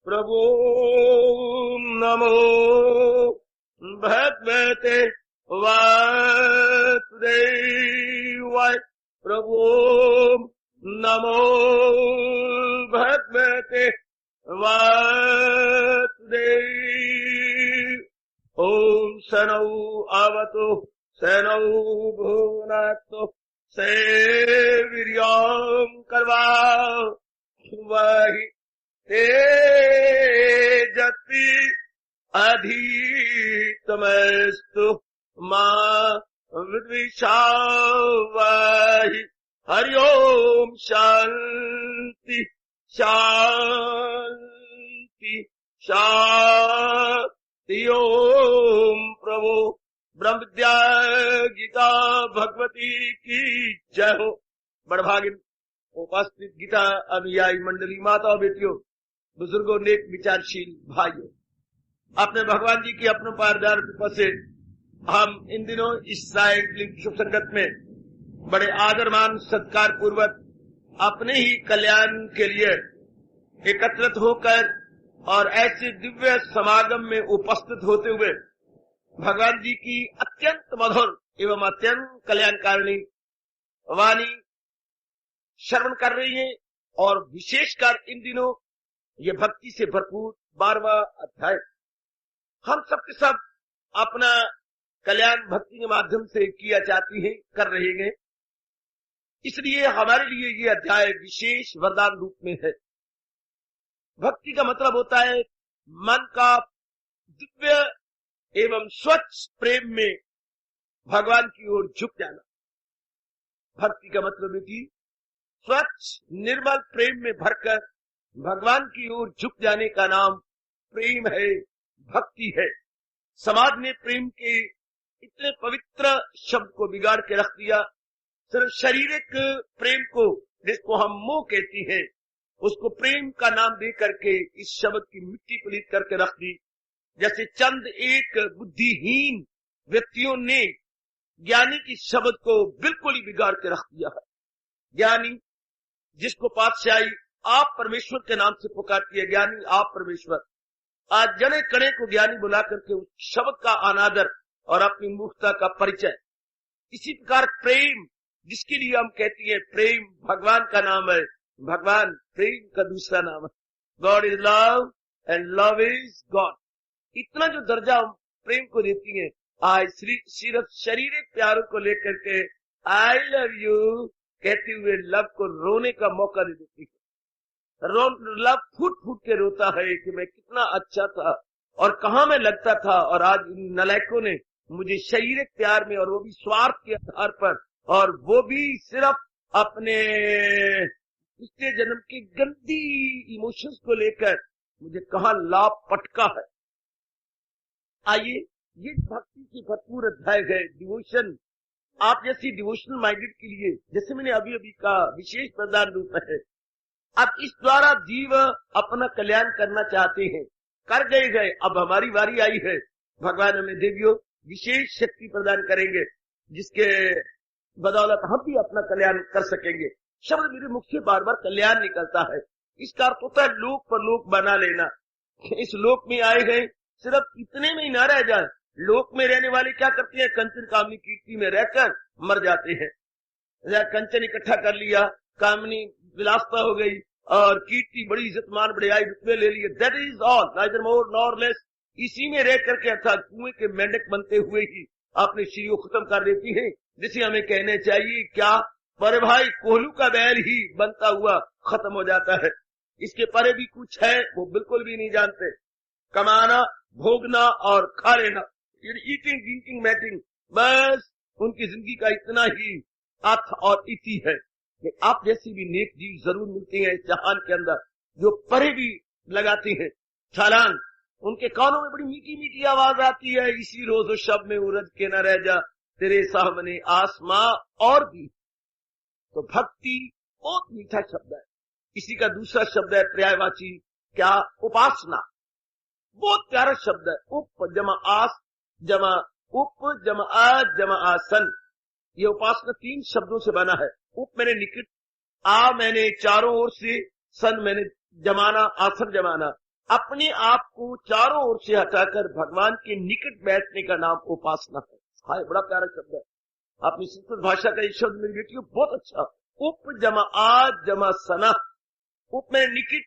प्रभो नमो भगवते वासुदेवाय। प्रभो नमो भगवते वासुदेव। ओम सनौ अवतु सनौ भुनक्तु सेवीर्यं कर्वावहै तेजस्वी अधितमस्तु मा विद्विषावहै। हरि ओम शांति शांति शांति। ओम प्रभु ब्रह्म विद्या गीता भगवती की जय हो। बड़भागिन उपस्थित गीता अनुयायी मंडली, माता बेटियों, बुजुर्गों, नेक विचारशील भाइयों, अपने भगवान जी की अपनों पारदार कृपा से हम इन दिनों इस सायंकालीन शुभ संगत में बड़े आदरमान सत्कार पूर्वक अपने ही कल्याण के लिए एकत्रित होकर और ऐसे दिव्य समागम में उपस्थित होते हुए भगवान जी की अत्यंत मधुर एवं अत्यंत कल्याणकारिणी वाणी श्रवण कर रही हैं। और विशेषकर इन दिनों ये भक्ति से भरपूर 12वां अध्याय हम सबके सब अपना कल्याण भक्ति के माध्यम से किया चाहती हैं, कर रहे हैं। इसलिए हमारे लिए ये अध्याय विशेष वरदान रूप में है। भक्ति का मतलब होता है मन का दिव्य एवं स्वच्छ प्रेम में भगवान की ओर झुक जाना। भक्ति का मतलब है कि स्वच्छ निर्मल प्रेम में भरकर भगवान की ओर झुक जाने का नाम प्रेम है, भक्ति है। समाज ने प्रेम के इतने पवित्र शब्द को बिगाड़ के रख दिया। सिर्फ शारीरिक प्रेम को, जिसको हम मोह कहती हैं, उसको प्रेम का नाम दे करके इस शब्द की मिट्टी पलीत करके रख दी। जैसे चंद एक बुद्धिहीन व्यक्तियों ने ज्ञानी की शब्द को बिल्कुल ही बिगाड़ के रख दिया है। ज्ञानी जिसको पातशाही आप परमेश्वर के नाम से पुकारती है, ज्ञानी आप परमेश्वर, आज जने कणे को ज्ञानी बुला करके उस शब्द का अनादर और अपनी मूर्खता का परिचय। इसी प्रकार प्रेम, जिसके लिए हम कहती है प्रेम भगवान का नाम है, भगवान प्रेम का दूसरा नाम है। God is love and love is God. इतना जो दर्जा हम प्रेम को देती है, आज सिर्फ शारीरिक प्यारों को लेकर के आई लव यू कहते हुए लव को रोने का मौका दे देती है। लव फूट फूट के रोता है कि मैं कितना अच्छा था और कहां मैं लगता था, और आज इन नलायकों ने मुझे शारीरिक प्यार में, और वो भी स्वार्थ के आधार पर, और वो भी सिर्फ अपने पिछले जन्म के गंदी इमोशंस को लेकर मुझे कहां लाभ पटका है। आइए, ये भक्ति की भरपूर अध्याय है। डिवोशन, आप जैसी डिवोशनल माइंडेड के लिए, जैसे मैंने अभी अभी का विशेष प्रदान रूप है। अब इस द्वारा जीव अपना कल्याण करना चाहते हैं, कर गए, अब हमारी बारी आई है। भगवान हमें देवियों विशेष शक्ति प्रदान करेंगे, जिसके बदौलत हम भी अपना कल्याण कर सकेंगे। शब्द मेरे मुख से बार बार कल्याण निकलता है, इसका अर्थ होता है लोक पर लोक बना लेना। इस लोक में आए गए, सिर्फ इतने में ही न रह जाए। लोक में रहने वाले क्या करते हैं, कंचन कामनी कीर्ति में रहकर मर जाते हैं। कंचन इकट्ठा कर लिया, कामनी विलासता हो गई, और कीर्ति बड़ी इज्जत मान बढ़ाई, रुपये ले लिए, that is all, neither more nor less. इसी में रह करके अर्थात कुएं के मेंढक बनते हुए ही अपने शरीर को खत्म कर देती है। जिसे हमें कहने चाहिए क्या, पर भाई कोहलू का बैल ही बनता हुआ खत्म हो जाता है। इसके परे भी कुछ है वो बिल्कुल भी नहीं जानते। कमाना, भोगना और खा लेना, ईटिंग ड्रिंकिंग मैटिंग, बस उनकी जिंदगी का इतना ही अर्थ और इति है। कि आप जैसी भी नेक जीव जरूर मिलती हैं इस जहान के अंदर, जो परे भी लगाती हैं छलांग। उनके कानों में बड़ी मीठी मीठी आवाज आती है, इसी रोज शब में उलझ के न रह जा तेरे सामने आसमां और भी। तो भक्ति बहुत मीठा शब्द है। इसी का दूसरा शब्द है पर्यायवाची, क्या, उपासना। बहुत प्यारा शब्द है। उप जमा आस जमा उप जमा आ जमा आसन, ये उपासना 3 शब्दों से बना है। उप मैंने निकट, आ मैंने चारों ओर से, सन मैंने जमाना, आसन जमाना। अपने आप को चारों ओर से हटाकर भगवान के निकट बैठने का नाम उपासना है। हाय, बड़ा प्यारा शब्द है। अपनी संस्कृत भाषा का ये शब्द मेरी बेटी बहुत अच्छा। उप जमा आज जमा सना। उप में निकट,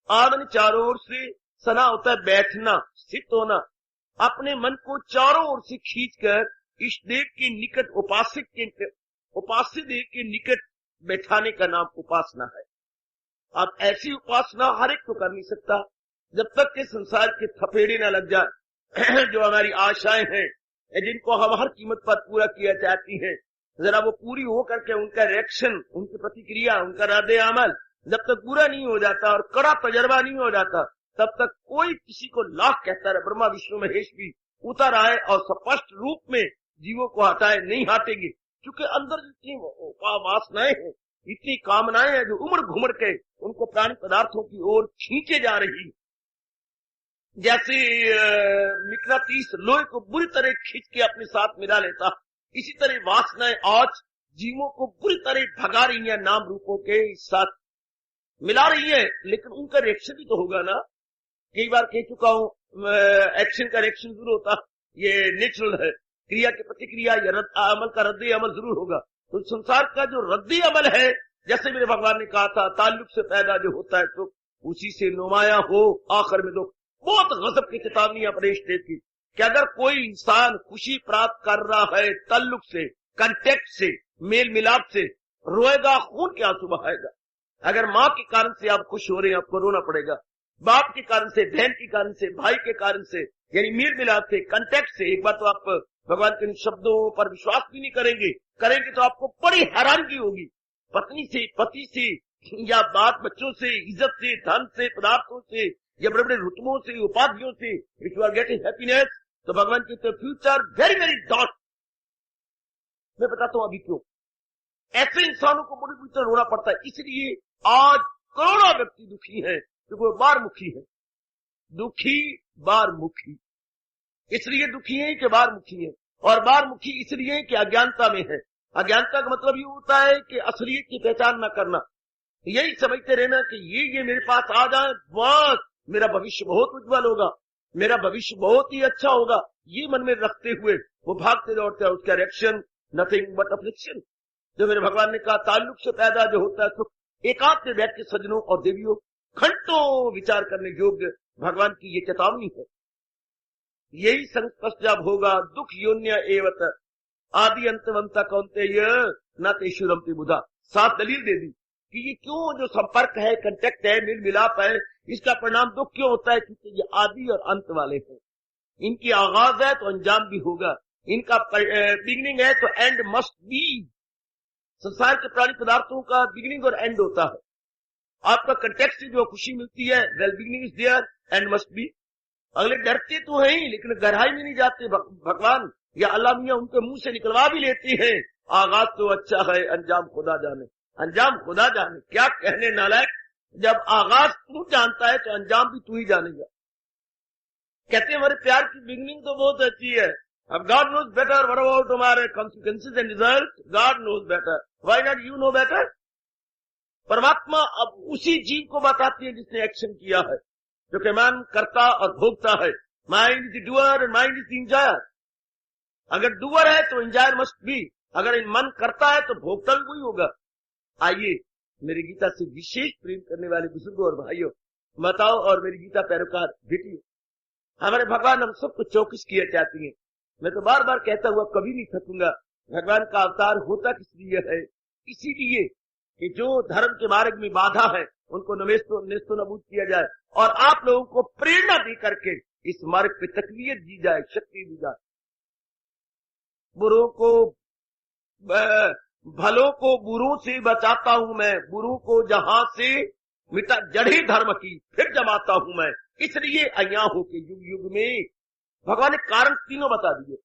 आदन चारों ओर से, सना होता है बैठना, स्थित होना। अपने मन को चारों ओर से खींचकर इष्ट देव के निकट, उपास्य देव के निकट बैठाने का नाम उपासना है। अब ऐसी उपासना हर एक तो कर नहीं सकता जब तक के संसार के थपेड़े न लग जाए। जो हमारी आशाएं हैं, जिनको हम हर कीमत पर पूरा किया चाहती हैं, जरा वो पूरी हो करके उनका रिएक्शन, उनकी प्रतिक्रिया, उनका रद्द अमल जब तक पूरा नहीं हो जाता और कड़ा तजर्बा नहीं हो जाता, तब तक कोई किसी को लाख कहता रहे, ब्रह्मा विष्णु महेश भी उतर आए और स्पष्ट रूप में जीवों को हटाए, नहीं हटेंगे। क्योंकि अंदर जितनी वासनाएं हैं, इतनी कामनाएं हैं जो उमड़ घुमड़ के उनको प्राणी पदार्थों की ओर खींचे जा रही। जैसे मिकनातीस लोहे को बुरी तरह खींच के अपने साथ मिला लेता, इसी तरह वासनाएं आज जीवों को बुरी तरह भगा रही है, नाम रूपों के साथ मिला रही है। लेकिन उनका रिएक्शन भी तो होगा ना। कई बार कह चुका हूं, एक्शन का रिएक्शन जरूर होता, ये नेचुरल है। क्रिया की प्रतिक्रिया या अमल का रद्द अमल जरूर होगा। तो संसार का जो रद्दी अमल है, जैसे मेरे भगवान ने कहा था, ताल्लुक से पैदा जो होता है सुख, उसी से नुमाया हो आखिर में दुख। बहुत गजब की चेतावनी है अपने देव की कि अगर कोई इंसान खुशी प्राप्त कर रहा है ताल्लुक से, कांटेक्ट से, मेल मिलाप से, रोएगा, खून के आंसू बहाएगा। अगर माँ के कारण से आप खुश हो रहे हैं, आपको रोना पड़ेगा। बाप के कारण से, बहन के कारण से, भाई के कारण से, यानी मेल मिलाप से, कांटेक्ट से, एक बार तो आप भगवान के शब्दों पर विश्वास भी नहीं करेंगे तो आपको बड़ी हैरानगी होगी। पत्नी से, पति से, या बात बच्चों से, इज्जत से, धन से, पदार्थों से, या बड़े बड़े रुतबों से, उपाधियों से, if you are getting happiness, तो भगवान कहते हैं फ्यूचर वेरी वेरी डॉट। मैं बताता हूं अभी क्यों ऐसे इंसानों को बड़ी बुरी तरह रोना पड़ता है। इसलिए आज करोड़ों व्यक्ति दुखी है, क्योंकि वो बारमुखी है। दुखी बारमुखी इसलिए दुखी है कि बारमुखी है, और बारमुखी इसलिए कि अज्ञानता में है। अज्ञानता का मतलब ये होता है कि असलियत की पहचान न करना, यही समझते रहना कि ये मेरे पास आ जाए, बस मेरा भविष्य बहुत उज्जवल होगा, मेरा भविष्य बहुत ही अच्छा होगा। ये मन में रखते हुए वो भागते दौड़ते हैं, उसका रिएक्शन नथिंग बट अफ्लिक्शन। जो मेरे भगवान ने कहा, ताल्लुक से पैदा जो होता है सुख, एकांत में बैठ के सज्जनों और देवियों घंटों विचार करने योग्य भगवान की ये चेतावनी है। यही संकट जब होगा, दुख योन्य एवत आदि अंतवंता कौन्तेय न तेषुरम्ति बुधा। सात दलील दे दी कि ये क्यों जो संपर्क है, कंटेक्ट है, मेल मिलाप है, इसका परिणाम दुख क्यों होता है। क्योंकि ये आदि और अंत वाले हैं। इनकी आगाज है तो अंजाम भी होगा, इनका बिगिनिंग है तो एंड मस्ट बी। संसार के प्राणी पदार्थों का बिगिनिंग और एंड होता है। आपका कंटेक्ट से जो खुशी मिलती है, well beginning is there, and must be. अगले डरते तो हैं ही, लेकिन गहराई में नहीं जाते। भगवान या अल्लाह मियां उनके मुंह से निकलवा भी लेते हैं, आगाज तो अच्छा है, अंजाम खुदा जाने। अंजाम खुदा जाने क्या कहने नालायक, जब आगाज तू जानता है तो अंजाम भी तू ही जानेगा। कहते हैं हमारे प्यार की बिगिनिंग तो बहुत अच्छी है, अब God knows better what about हमारे consequences and result, God knows better, why not you know better. परमात्मा अब उसी जीव को बताती है जिसने एक्शन किया है, जो कि मन करता और भोगता है। Mind is the doer and mind is the enjoyer. अगर डूअर है तो एंजॉयर मस्ट बी, अगर मन करता है तो भोगता भी वही होगा। आइए मेरी गीता से विशेष प्रेम करने वाले बुजुर्गों और भाइयों, माताओं और मेरी गीता पैरोकार बेटियों, हमारे भगवान हम सबको चौकस किया चाहती हैं। मैं तो बार बार कहता हुआ कभी नहीं थकूंगा, भगवान का अवतार होता किस लिए है, इसीलिए कि जो धर्म के मार्ग में बाधा है उनको नेस्तो नबूद किया जाए और आप लोगों को प्रेरणा दे करके इस मार्ग पे तकवीत दी जाए, शक्ति दी जाए। बुरों को भलों को बुरों से बचाता हूं मैं, बुरों को जहां से मिटा जड़ी धर्म की फिर जमाता हूं मैं। इसलिए अया हो के युग युग में भगवान ने कारण तीनों बता दिए।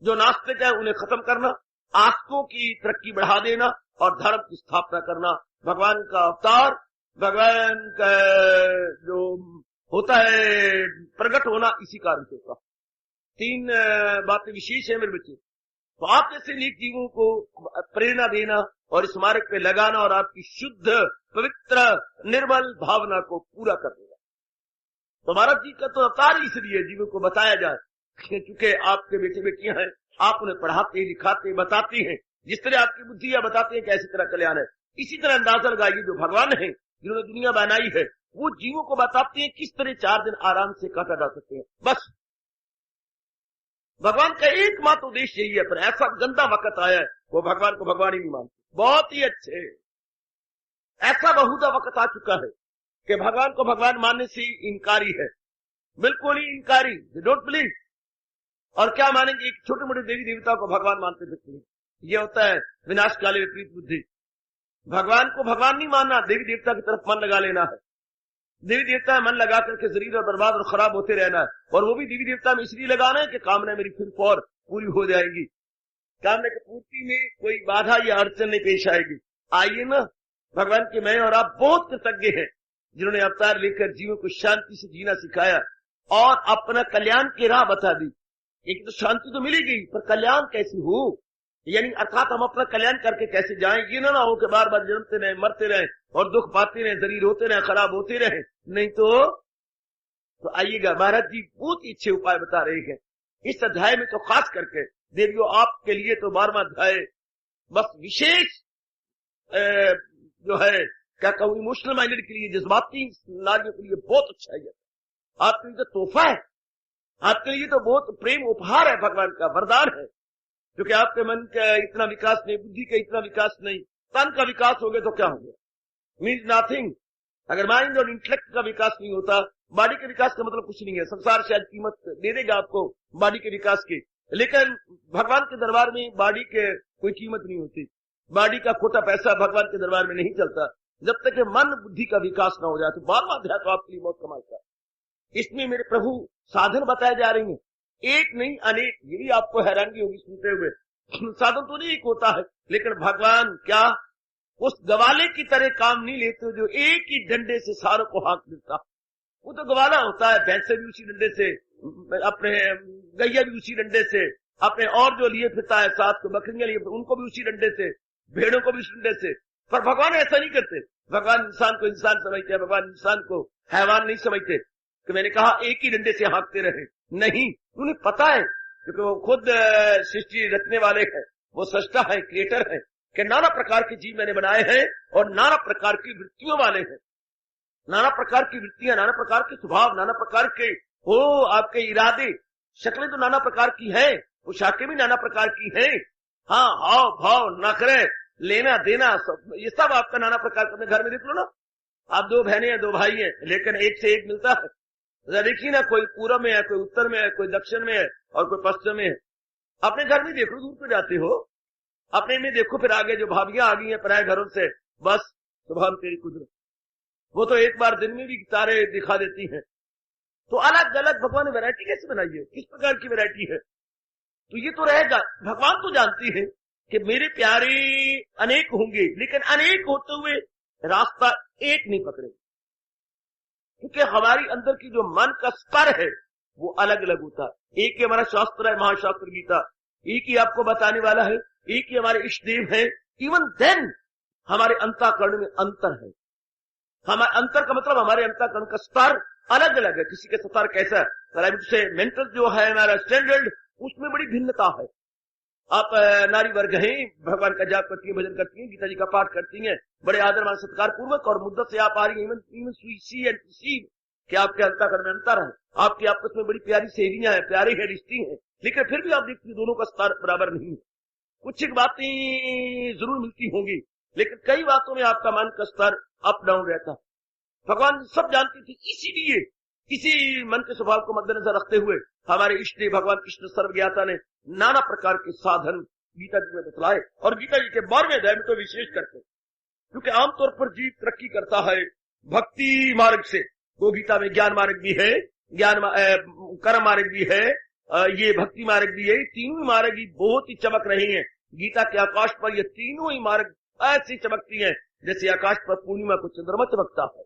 जो नास्तिक है उन्हें खत्म करना, आस्तिकों की तरक्की बढ़ा देना और धर्म की स्थापना करना। भगवान का अवतार, भगवान का जो होता है प्रकट होना, इसी कारण से होता। तीन बातें विशेष है मेरे बच्चे। तो आप जैसे नेक जीवों को प्रेरणा देना और इस मार्ग पे लगाना और आपकी शुद्ध पवित्र निर्मल भावना को पूरा कर देगा। तो महाराज जी का तो अवतार इसलिए जीवों को बताया जाए, क्योंकि आपके बेटे बेटियां हैं, आप उन्हें पढ़ाते लिखाते बताते हैं, जिस तरह आपकी बुद्धियां बताते हैं कैसी तरह कल्याण है, इसी तरह अंदाजा लगाइए जो भगवान है जिन्होंने दुनिया बनाई है, वो जीवों को बताते हैं किस तरह 4 दिन आराम से काटा जा सकते हैं। बस भगवान का एकमात्र उद्देश्य यही है। पर ऐसा गंदा वक्त आया है वो भगवान को भगवान ही नहीं मानते। बहुत ही अच्छे, ऐसा बहुधा वक्त आ चुका है कि भगवान को भगवान मानने से इनकारी है, बिल्कुल ही इनकारी, दे डोंट बिलीव। और क्या मानेंगे, एक छोटे मोटे देवी देवताओं को भगवान मानते फिरते हैं। ये होता है विनाश काले विपरीत बुद्धि। भगवान को भगवान नहीं मानना, देवी देवता की तरफ मन लगा लेना है। देवी देवता मन लगा करके शरीर और बर्बाद और खराब होते रहना है, और वो भी देवी देवता में इसलिए लगाना है कि कामना मेरी फिर और पूरी हो जाएगी, कामना की पूर्ति में कोई बाधा या अड़चन नहीं पेश आएगी। आइए ना, भगवान के मैं और आप बहुत कृतज्ञ हैं जिन्होंने अवतार लेकर जीवों को शांति से जीना सिखाया और अपना कल्याण की राह बता दी। एक तो शांति तो मिलेगी, पर कल्याण कैसे हो, यानी अर्थात हम अपना कल्याण करके कैसे जाएं। ये ना हो कि बार बार जन्मते रहे, मरते रहे और दुख पाते रहे, शरीर होते रहे, खराब होते रहे। नहीं तो आइएगा, महाराज जी बहुत ही अच्छे उपाय बता रहे हैं इस अध्याय में। तो खास करके देवियों आपके लिए तो 12वां अध्याय बस विशेष जो है क्या कहूं, इमोशनल माइंडेड के लिए, जज्बाती नारियों के लिए बहुत अच्छा है। आपके लिए तो तोहफा है, आपके लिए तो बहुत प्रेम उपहार है, भगवान का वरदान है। क्योंकि आपके मन का इतना विकास नहीं, बुद्धि का इतना विकास नहीं, तन का विकास हो गया तो क्या हो गया, मीन्स नथिंग। अगर माइंड और इंटेलेक्ट का विकास नहीं होता, बॉडी के विकास का मतलब कुछ नहीं है। संसार शायद कीमत दे देगा आपको बॉडी के विकास की, लेकिन भगवान के दरबार में बॉडी के कोई कीमत नहीं होती। बॉडी का खोटा पैसा भगवान के दरबार में नहीं चलता जब तक मन बुद्धि का विकास न हो जाए। तो 12वां अध्याय तो आपके लिए बहुत कमाल का, इसमें मेरे प्रभु साधन बताए जा रहे हैं, एक नहीं अनेक। ये भी आपको हैरानगी होगी सुनते हुए, साधन तो नहीं एक होता है, लेकिन भगवान क्या उस गवाले की तरह काम नहीं लेते जो एक ही डंडे से सारों को हाँक देता। वो तो गवाला होता है, भैंसे भी उसी डंडे से, अपने गैया भी उसी डंडे से, अपने और जो लिए फिरता है साथ को, बकरियां लिए उनको भी उसी डंडे से, भेड़ों को भी उसी डंडे से। पर भगवान ऐसा नहीं करते। भगवान इंसान को इंसान समझते हैं, भगवान इंसान को हैवान नहीं समझते कि मैंने कहा एक ही डंडे से हाँकते रहे। नहीं, उन्हें पता है, क्योंकि वो खुद सृष्टि रचने वाले हैं, वो सृष्टा है, क्रिएटर है, कि नाना प्रकार के जीव मैंने बनाए हैं और नाना प्रकार की वृत्तियों वाले हैं। नाना प्रकार की वृत्तियां, नाना प्रकार के स्वभाव, नाना प्रकार के हो आपके इरादे, शक्लें तो नाना प्रकार की है, पोशाकें भी नाना प्रकार की है। हाँ, हाव भाव, नखरे, लेना देना, सब ये सब आपका नाना प्रकार का। अपने घर में देख लो ना, आप 2 बहनें हैं, 2 भाई हैं, लेकिन एक से एक मिलता है। देखिए ना, कोई पूर्व में है, कोई उत्तर में है, कोई दक्षिण में है और कोई पश्चिम में है। अपने घर में देखो, दूर पे जाते हो, अपने में देखो, फिर आगे जो भाभियां आ गई हैं पराए घरों से, बस सुबह तेरी कुदरत, वो तो एक बार दिन में भी तारे दिखा देती हैं। तो अलग अलग भगवान ने वैरायटी कैसे बनाई है, किस प्रकार की वैरायटी है, तो ये तो रहेगा। भगवान तो जानती है कि मेरे प्यारे अनेक होंगे, लेकिन अनेक होते हुए रास्ता एक नहीं पकड़े, क्योंकि हमारी अंदर की जो मन का स्तर है वो अलग अलग होता है। एक ही हमारा शास्त्र है, महाशास्त्र गीता, एक ही आपको बताने वाला है, एक ही हमारे इष्ट देव है। इवन देन हमारे अंतःकरण में अंतर है। हमारे अंतर का मतलब हमारे अंतःकरण का स्तर अलग अलग है। किसी के स्तर कैसा है, से मेंटल जो है हमारा स्टैंडर्ड, उसमें बड़ी भिन्नता है। आप नारी वर्ग हैं, भगवान का जाप करती हैं, भजन करती हैं, गीता जी का पाठ करती हैं, बड़े आदर मान सत्कार पूर्वक, और मुद्दत से आप आ रही हैं कि आपके अंतःकरण में अंतर है। आपकी आपस में बड़ी प्यारी सहेलियां हैं, प्यारे है, रिश्ते हैं, लेकिन फिर भी आप देखते हैं दोनों का स्तर बराबर नहीं है। कुछ एक बातें जरूर मिलती होंगी, लेकिन कई बातों में आपका मन का स्तर अप डाउन रहता। भगवान सब जानते थे, इसीलिए इसी मन के स्वभाव को मद्देनजर रखते हुए हमारे इष्ट देव भगवान कृष्ण सर्वज्ञाता ने नाना प्रकार के साधन गीता जी में बतलाए। और गीता जी के 12वें अध्याय में तो विशेष करके, क्योंकि आमतौर पर जीव तरक्की करता है भक्ति मार्ग से, वो गीता में ज्ञान मार्ग भी है, कर्म मार्ग भी है, ये भक्ति मार्ग भी है। तीनों ही मार्ग ही बहुत ही चमक रही हैं गीता के आकाश पर। ये तीनों ही मार्ग ऐसी चमकती हैं जैसे आकाश पर पूर्णिमा को चंद्रमा चमकता है।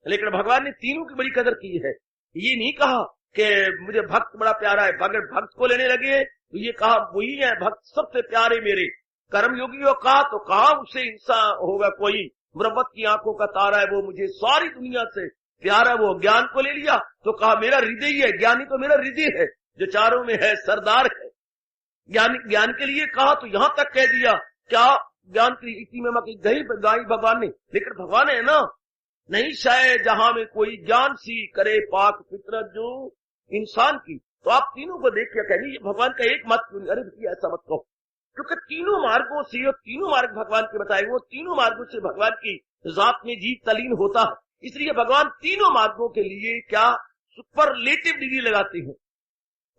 लेकिन भगवान ने तीनों की बड़ी कदर की है। ये नहीं कहा कि मुझे भक्त बड़ा प्यारा है, अगर भक्त को लेने लगे तो ये कहा वही है भक्त सबसे प्यारे मेरे। कर्म योगियों का तो कहा उससे इंसान होगा कोई, मुरब्बत की आंखों का तारा है, वो मुझे सारी दुनिया से प्यारा है। वो ज्ञान को ले लिया तो कहा मेरा हृदय ही है, ज्ञानी तो मेरा हृदय है जो चारों में है, सरदार है। ज्ञान के लिए कहा तो यहां तक कह दिया, क्या ज्ञान की इतनी महिमा की गाई भगवान ने, लेकिन भगवान है ना, नहीं शायद जहां में कोई ज्ञान सी करे पाक फितरत जो इंसान की। तो आप तीनों को देख के कहेंगे ये भगवान का एक मत क्यों नहीं? अरे भैया ऐसा मत कहो, क्योंकि तीनों मार्गों से, और तीनों मार्ग भगवान के बताए, वो तीनों मार्गों से भगवान की जात में जीव तलीन होता है। इसलिए भगवान तीनों मार्गों के लिए क्या सुपरलेटिव डिग्री लगाते हैं,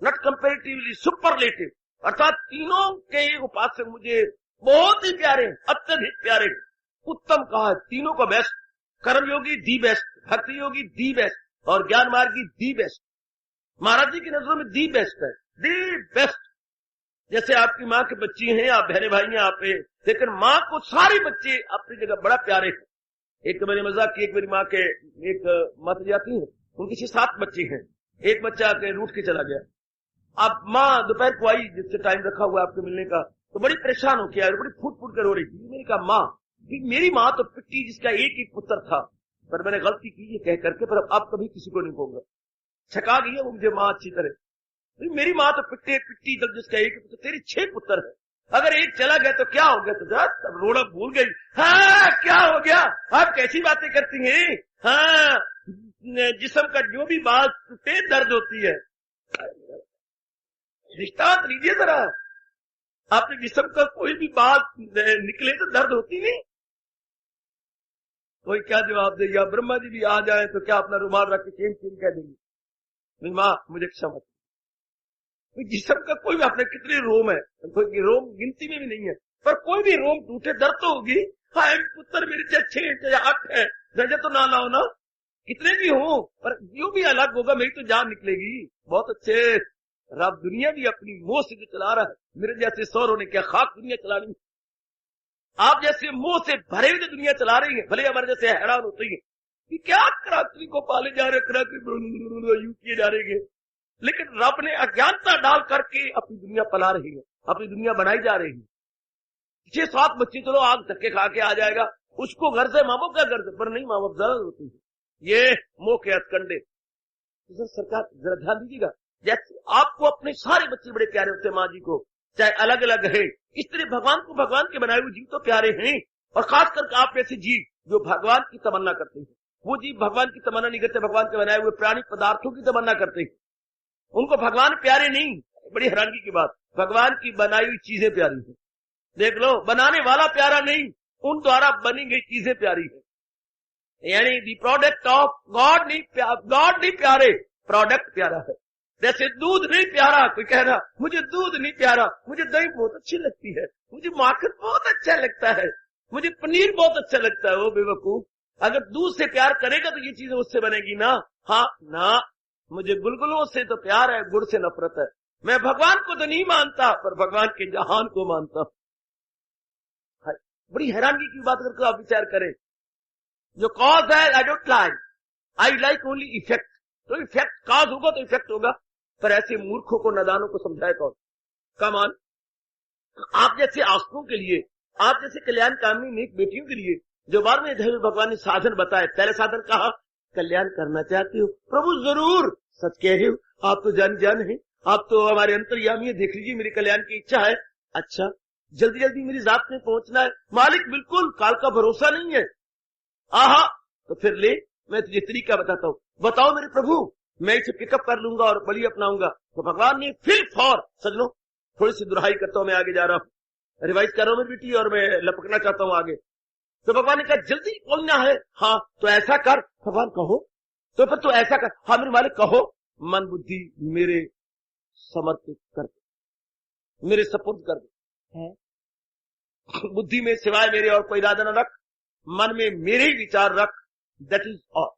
नॉट कंपेरेटिवली, सुपरलेटिव, अर्थात तीनों के उपास्य मुझे बहुत ही प्यारे, अत्यधिक प्यारे, उत्तम कहा है, तीनों का बेस्ट। कर्म योगी दी बेस्ट, भक्ति योगी दी बेस्ट, और ज्ञान मार्गी दी बेस्ट। महाराज जी की नजरों में दी बेस्ट है, दी बेस्ट। जैसे आपकी माँ के बच्चे हैं, आप बहने भाई हैं, आप, लेकिन माँ को सारे बच्चे अपनी जगह बड़ा प्यारे हैं। एक तो मैंने मजाक की, एक मेरी माँ के एक माता जाती है, उनके 6-7 बच्चे हैं, एक बच्चा आके रूठ के चला गया। अब माँ दोपहर को आई, जिससे टाइम रखा हुआ आपके मिलने का, तो बड़ी परेशान होके आई, बड़ी फूट फूट कर रो रही थी। मैंने कहा माँ, मेरी माँ तो पिट्टी जिसका एक एक पुत्र था, पर मैंने गलती की ये कह करके, पर अब कभी किसी को नहीं कहूंगा। छका गई है वो मुझे माँ अच्छी तरह। मेरी माँ तो पिट्टी जब जिसका एक पुत्र, तेरी 6 पुत्र है, अगर एक चला गया तो क्या हो गया? तो तब रोना भूल गई। हाँ क्या हो गया? आप कैसी बातें करती हैं? हाँ, जिस्म का जो भी बात टूटे दर्द होती है। दृष्टांत लीजिए जरा, आपने जिस्म का कोई भी बात निकले तो दर्द होती नहीं। कोई क्या जवाब देगा? ब्रह्मा जी भी आ जाए तो क्या अपना रुमाल रख के चेन चेन कह देंगे, नहीं माँ मुझे क्षमा। जिस्म का कोई भी, अपने कितने रोम है, कोई रोम गिनती में भी नहीं है, पर कोई भी रोम टूटे दर्द तो होगी। हाँ पुत्र मेरे 6 या 8 है, दर्जा तो ना लाओ ना, कितने भी हो, पर जो भी अलग होगा मेरी तो जान निकलेगी। बहुत अच्छे, रब दुनिया भी अपनी मोह से जो चला रहा है, मेरे जैसे सौरों ने क्या खाक दुनिया चलानी, आप जैसे मोह से भरे हुए दुनिया चला रही है। भले हमारे जैसे हैरान होते हैं कि क्या करात्री को पाले जा रहे, करात्री यूं किए जा रहे हैं, लेकिन रब ने अज्ञानता डाल करके अपनी दुनिया पला रही है, अपनी दुनिया बनाई जा रही है। 6-7 बच्चे चलो आग धक्के खा के आ जाएगा, उसको घर से माँ बाप क्या घर से, पर नहीं माँ बाप जरूर होती है। ये मोह के हथकंडे। सरकार जरा ध्यान दीजिएगा, जैसे आपको अपने सारे बच्चे बड़े प्यारे होते हैं, माँ जी को चाहे अलग अलग है, इस तरह भगवान को भगवान के बनाए हुए जीव तो प्यारे हैं। और खास करके आप ऐसे जीव जो भगवान की तमन्ना करते हैं, वो जीव भगवान की तमन्ना नहीं करते, भगवान के बनाए हुए प्राणी पदार्थों की तमन्ना करते हैं, उनको भगवान प्यारे नहीं। बड़ी हैरानगी की बात, भगवान की बनाई हुई चीजें प्यारी हैं। देख लो, बनाने वाला प्यारा नहीं, उन द्वारा बनी गई चीजें प्यारी है। यानी दी प्रोडक्ट ऑफ गॉड नहीं प्यारे, प्रोडक्ट प्यारा है। जैसे दूध नहीं प्यारा, कोई कह रहा मुझे दूध नहीं प्यारा, मुझे दही बहुत अच्छी लगती है, मुझे माखन बहुत अच्छा लगता है, मुझे पनीर बहुत अच्छा लगता है। वो बेवकूफ, अगर दूध से प्यार करेगा तो ये चीजें उससे बनेगी ना। हाँ ना, मुझे गुलगुलों से तो प्यार है, गुड़ से नफरत है। मैं भगवान को तो नहीं मानता, पर भगवान के जहान को मानता हूं। बड़ी हैरानगी की बात करके आप विचार करें, जो कॉज है I don't like, I like only effect. तो इफेक्ट कॉज होगा तो इफेक्ट होगा, पर ऐसे मूर्खों को, नादानों को समझाए कौन? कमान आप जैसे आस्तिकों के लिए, आप जैसे कल्याण कामनी नेक बेटियों के लिए जो 12वें अध्याय में भगवान ने साधन बताए, पहले साधन कहा कल्याण करना चाहते हो प्रभु, जरूर सच कह रहे हो, आप तो जान है, आप तो हमारे अंतर्यामी है, देख लीजिए मेरी कल्याण की इच्छा है। अच्छा, जल्दी जल्दी मेरी जात में पहुंचना है मालिक, बिल्कुल काल का भरोसा नहीं है। आहा, तो फिर ले मैं तुझे तरीका बताता हूँ, बताओ मेरे प्रभु, मैं इसे पिकअप कर लूंगा और बलि अपनाऊंगा। तो भगवान ने फिर फॉर, सजनो थोड़ी सी दुहाई करता हूं, मैं आगे जा रहा हूँ, रिवाइज कर रहा हूं मेरी बेटी, और मैं लपकना चाहता हूं आगे। तो भगवान ने कहा जल्दी पहुंचना है, हाँ तो ऐसा कर। भगवान कहो, तो फिर तो ऐसा कर। हाँ मेरे मालिक कहो, मन बुद्धि मेरे समर्पित कर दे, मेरे सपुर्द कर दे। बुद्धि में सिवाय मेरे और कोई इरादा न रख, मन में मेरे ही विचार रख, दैट इज ऑल।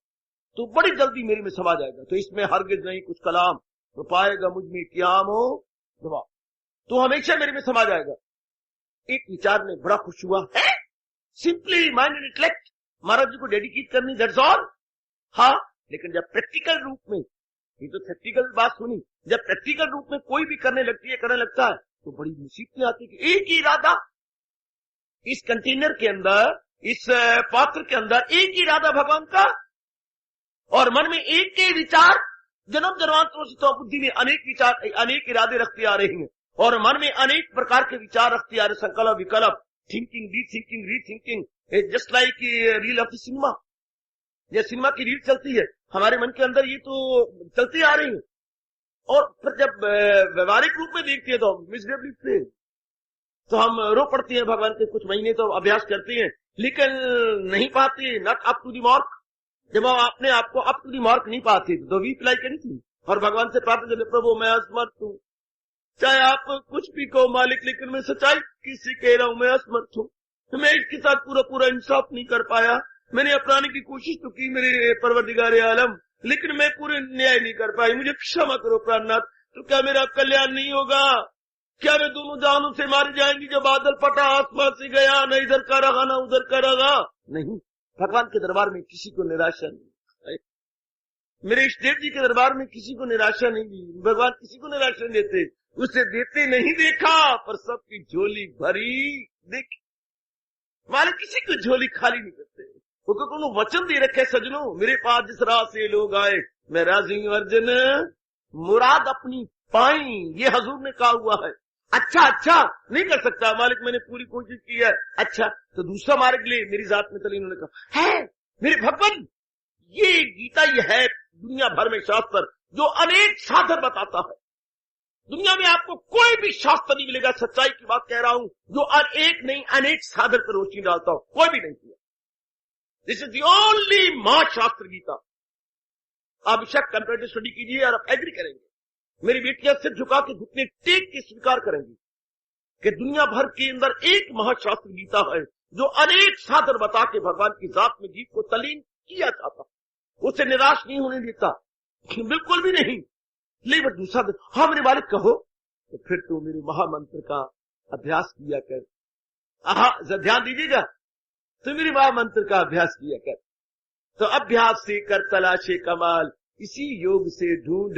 तो बड़ी जल्दी मेरे में समा जाएगा। तो इसमें हरगिज नहीं कुछ कलाम, तो पाएगा मुझ में क्याम हो दबा, तो हमेशा मेरे में समा जाएगा। एक विचार में बड़ा खुश हुआ है, सिंपली माइंड एंड इंटेलेक्ट महाराज जी को डेडिकेट करनी, दैट्स ऑल। हाँ, लेकिन जब प्रैक्टिकल रूप में, ये तो थ्योरेटिकल बात सुनी, जब प्रैक्टिकल रूप में कोई भी करने लगता है तो बड़ी मुसीबतें आती है। एक ही इरादा, इस कंटेनर के अंदर इस पात्र के अंदर एक ही इरादा भगवान का, और मन में एक के विचार, जन्म जन्मांतरों से तो बुद्धि में अनेक विचार, अनेक इरादे रखते आ रहे हैं, और मन में अनेक प्रकार के विचार रखते आ रहे, संकल्प विकल्प, thinking, rethinking, just like reel of the cinema. ये सिनेमा की रील चलती है हमारे मन के अंदर, ये तो चलती आ रही है, और फिर जब व्यवहारिक रूप में देखते हैं तो मिजरेबली फेल, तो हम रो पड़ते हैं। भगवान के कुछ महीने तो अभ्यास करते हैं, लेकिन नहीं पाते, not up to the mark. जब हम अपने आप को अप टू द मार्क नहीं पाते तो वी अप्लाई करी थी, और भगवान से प्रार्थना करते, प्रभु मैं असमर्थ हूँ, चाहे आप कुछ भी कहो मालिक, लेकिन मैं सच्चाई किसी कह रहा हूं, मैं असमर्थ हूँ, मैं इसके साथ पूरा इंसाफ नहीं कर पाया। मैंने अपनाने की कोशिश तो की मेरे परवरदिगार आलम, लेकिन मैं पूरे न्याय नहीं कर पाई, मुझे क्षमा करो प्राणनाथ। तो क्या मेरा कल्याण नहीं होगा? क्या वे दोनों जानों से मारी जाएंगी? जब बादल फटा आसमान से गया, न इधर का रहा न उधर का रहा। नहीं, भगवान के दरबार में किसी को निराशा नहीं, मेरे इष्टदेव जी के दरबार में किसी को निराशा नहीं दी। भगवान किसी को निराशा नहीं देते, उसे देते नहीं देखा, पर सबकी झोली भरी देखी। मालिक किसी की झोली खाली नहीं करते। वो वचन दे रखे, सजनों मेरे पास जिस राह से लोग आए, मैं राजी हूं अर्जुन, मुराद अपनी पाई, ये हजूर ने कहा हुआ है। अच्छा नहीं कर सकता मालिक, मैंने पूरी कोशिश की है, अच्छा तो दूसरा मार्ग ले, मेरी जात में तली। उन्होंने कहा है मेरे भगवान, ये गीता ये है दुनिया भर में शास्त्र जो अनेक साधन बताता है। दुनिया में आपको कोई भी शास्त्र नहीं मिलेगा, सच्चाई की बात कह रहा हूं, जो एक नहीं अनेक साधन पर रोशनी डालता हो, कोई भी नहीं किया। दिस इज द ओनली महाशास्त्र गीता। आप बेशक कंप्यूटर स्टडी कीजिए और आप एग्री करेंगे, मेरी बेटियां सिर झुका के घुटने टेक के स्वीकार करेंगी कि दुनिया भर के अंदर एक महाशास्त्र गीता है जो अनेक साधन बता के भगवान की जात में जीव को तलीन किया जाता, उसे निराश नहीं होने देता, बिल्कुल भी नहीं। लेकिन दूसरा, हाँ मेरे मालिक कहो, तो फिर तू मेरे महामंत्र का अभ्यास किया कर। ध्यान दीजिएगा, तो मेरे महामंत्र का अभ्यास किया कर। तो अभ्यास से कर तलाशे कमाल, इसी योग से ढूंढ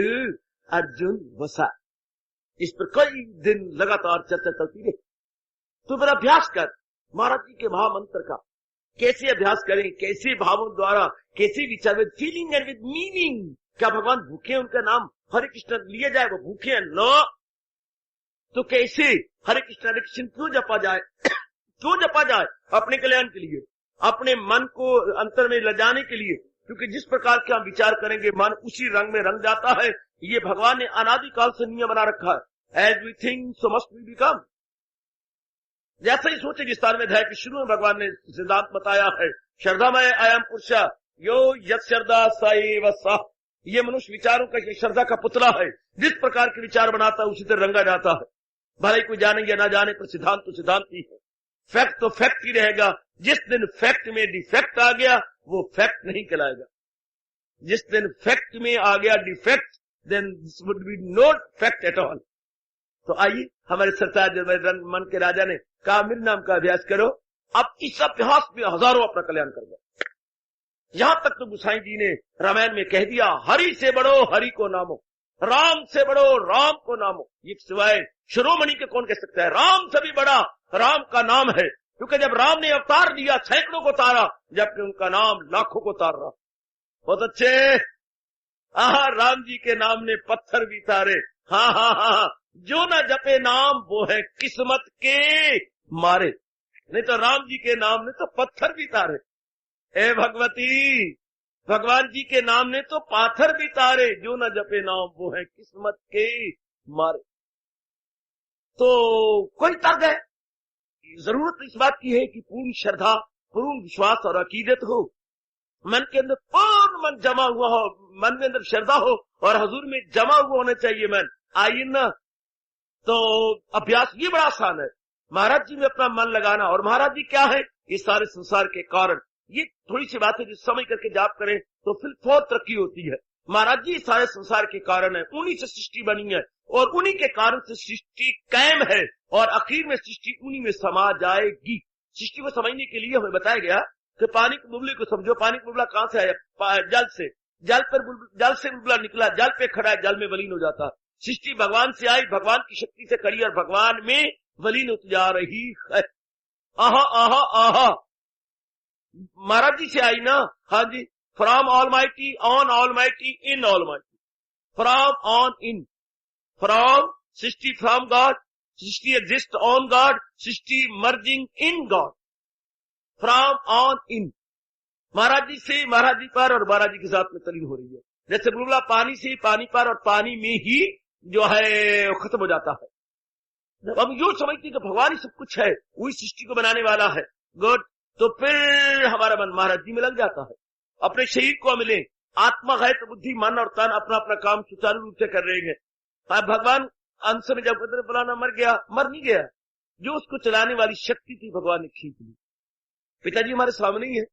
अर्जुन वसा। इस पर कई दिन लगातार चर्चा चलती रही। तो फिर अभ्यास कर महाराज जी के महामंत्र का। कैसे अभ्यास करें, कैसे भावों द्वारा, कैसे विचार, with feeling and with meaning. क्या भगवान भूखे हैं, उनका नाम हरे कृष्ण लिया जाए, वो भूखे हैं? नो। तो कैसे हरे कृष्ण क्यों जपा जाए? क्यों जपा जाए? अपने कल्याण के लिए, अपने मन को अंतर में ले जाने के लिए, क्योंकि जिस प्रकार के हम विचार करेंगे मन उसी रंग में रंग जाता है। ये भगवान ने अनादिकाल से नियम बना रखा है। As we think so must we become. जैसे ही सोचे विस्तार में अध्याय के शुरू में भगवान ने सिद्धांत बताया है, श्रद्धामय अयम पुरुष यो यत् श्रद्धा स एव सः। ये मनुष्य विचारों का, श्रद्धा का पुतला है, जिस प्रकार के विचार बनाता है उसी तरह रंगा जाता है। भले कोई जाने या ना जाने, पर सिद्धांत तो सिद्धांत ही है, फैक्ट तो फैक्ट ही रहेगा। जिस दिन फैक्ट में डिफेक्ट आ गया वो फैक्ट नहीं कहलाएगा। जिस दिन फैक्ट में आ गया defect, then this would be not fact at all. तो आइए, हमारे सरताज मन के राजा ने कहा मेरे नाम का अभ्यास करो। अब इस अभ्यास में हजारों अपना कल्याण कर गए। यहां तक तो गोसाई जी ने रामायण में कह दिया, हरि से बढ़ो हरि को नामो, राम से बढ़ो राम को नामो। ये सिवाय शिरोमणि के कौन कह सकता है? राम से भी बड़ा राम का नाम है, क्योंकि जब राम ने अवतार लिया सैकड़ों को तारा, जबकि उनका नाम लाखों को तार रहा। बहुत अच्छे। राम जी के नाम ने पत्थर भी तारे। हाँ, जो न जपे नाम वो है किस्मत के मारे। नहीं तो राम जी के नाम ने तो पत्थर भी तारे। ए भगवती, भगवान जी के नाम ने तो पाथर भी तारे। जो न जपे नाम वो है किस्मत के मारे। तो कोई तर्क है? जरूरत इस बात की है कि पूर्ण श्रद्धा, पूर्ण विश्वास और अकीदत हो, मन के अंदर पूर्ण मन जमा हुआ हो, मन में अंदर श्रद्धा हो और हजूर में जमा हुआ होना चाहिए मन। आइए ना, तो अभ्यास ये बड़ा आसान है, महाराज जी में अपना मन लगाना। और महाराज जी क्या है? ये सारे संसार के कारण। ये थोड़ी सी बात है जो समझ करके जाप करें तो फिर बहुत तरक्की होती है। महाराज जी सारे संसार के कारण है, उन्हीं से सृष्टि बनी है और उन्हीं के कारण से सृष्टि कायम है और आखिर में सृष्टि उन्हीं में समा जाएगी। सृष्टि को समझने के लिए हमें बताया गया कि पानी के बुलबुले को समझो। पानी का बुलबुला कहां से आया? जल से। जल से बुलबुला निकला, जल पे खड़ा है, जल में वलीन हो जाता। सृष्टि भगवान से आई, भगवान की शक्ति से करी और भगवान में वलीन होती जा रही है। आहा आहा आहा। महाराज जी से आई ना। हाँ जी, from almighty, on almighty, in almighty, from on in, from सृष्टि फ्रॉम गॉड, सृष्टि एग्जिस्ट ऑन गॉड, सृष्टि merging in God, from on in. महाराज जी से महाराज जी पर और महाराज जी के साथ में तलीन हो रही है। जैसे बुलबुला पानी से पानी पर और पानी में ही जो है खत्म हो जाता है। जब हम यूं समझते हैं कि भगवान ही सब कुछ है, वही सृष्टि को बनाने वाला है, गुड, तो फिर हमारा मन महाराज जी में लग जाता है। अपने शरीर को मिले, आत्मा है तो बुद्धि, मन और तन अपना अपना काम सुचारू रूप से कर रहे हैं। भगवान अंश में जब फलाना मर गया, मर नहीं गया, जो उसको चलाने वाली शक्ति थी भगवान ने खींच ली। पिताजी हमारे सामने ही है।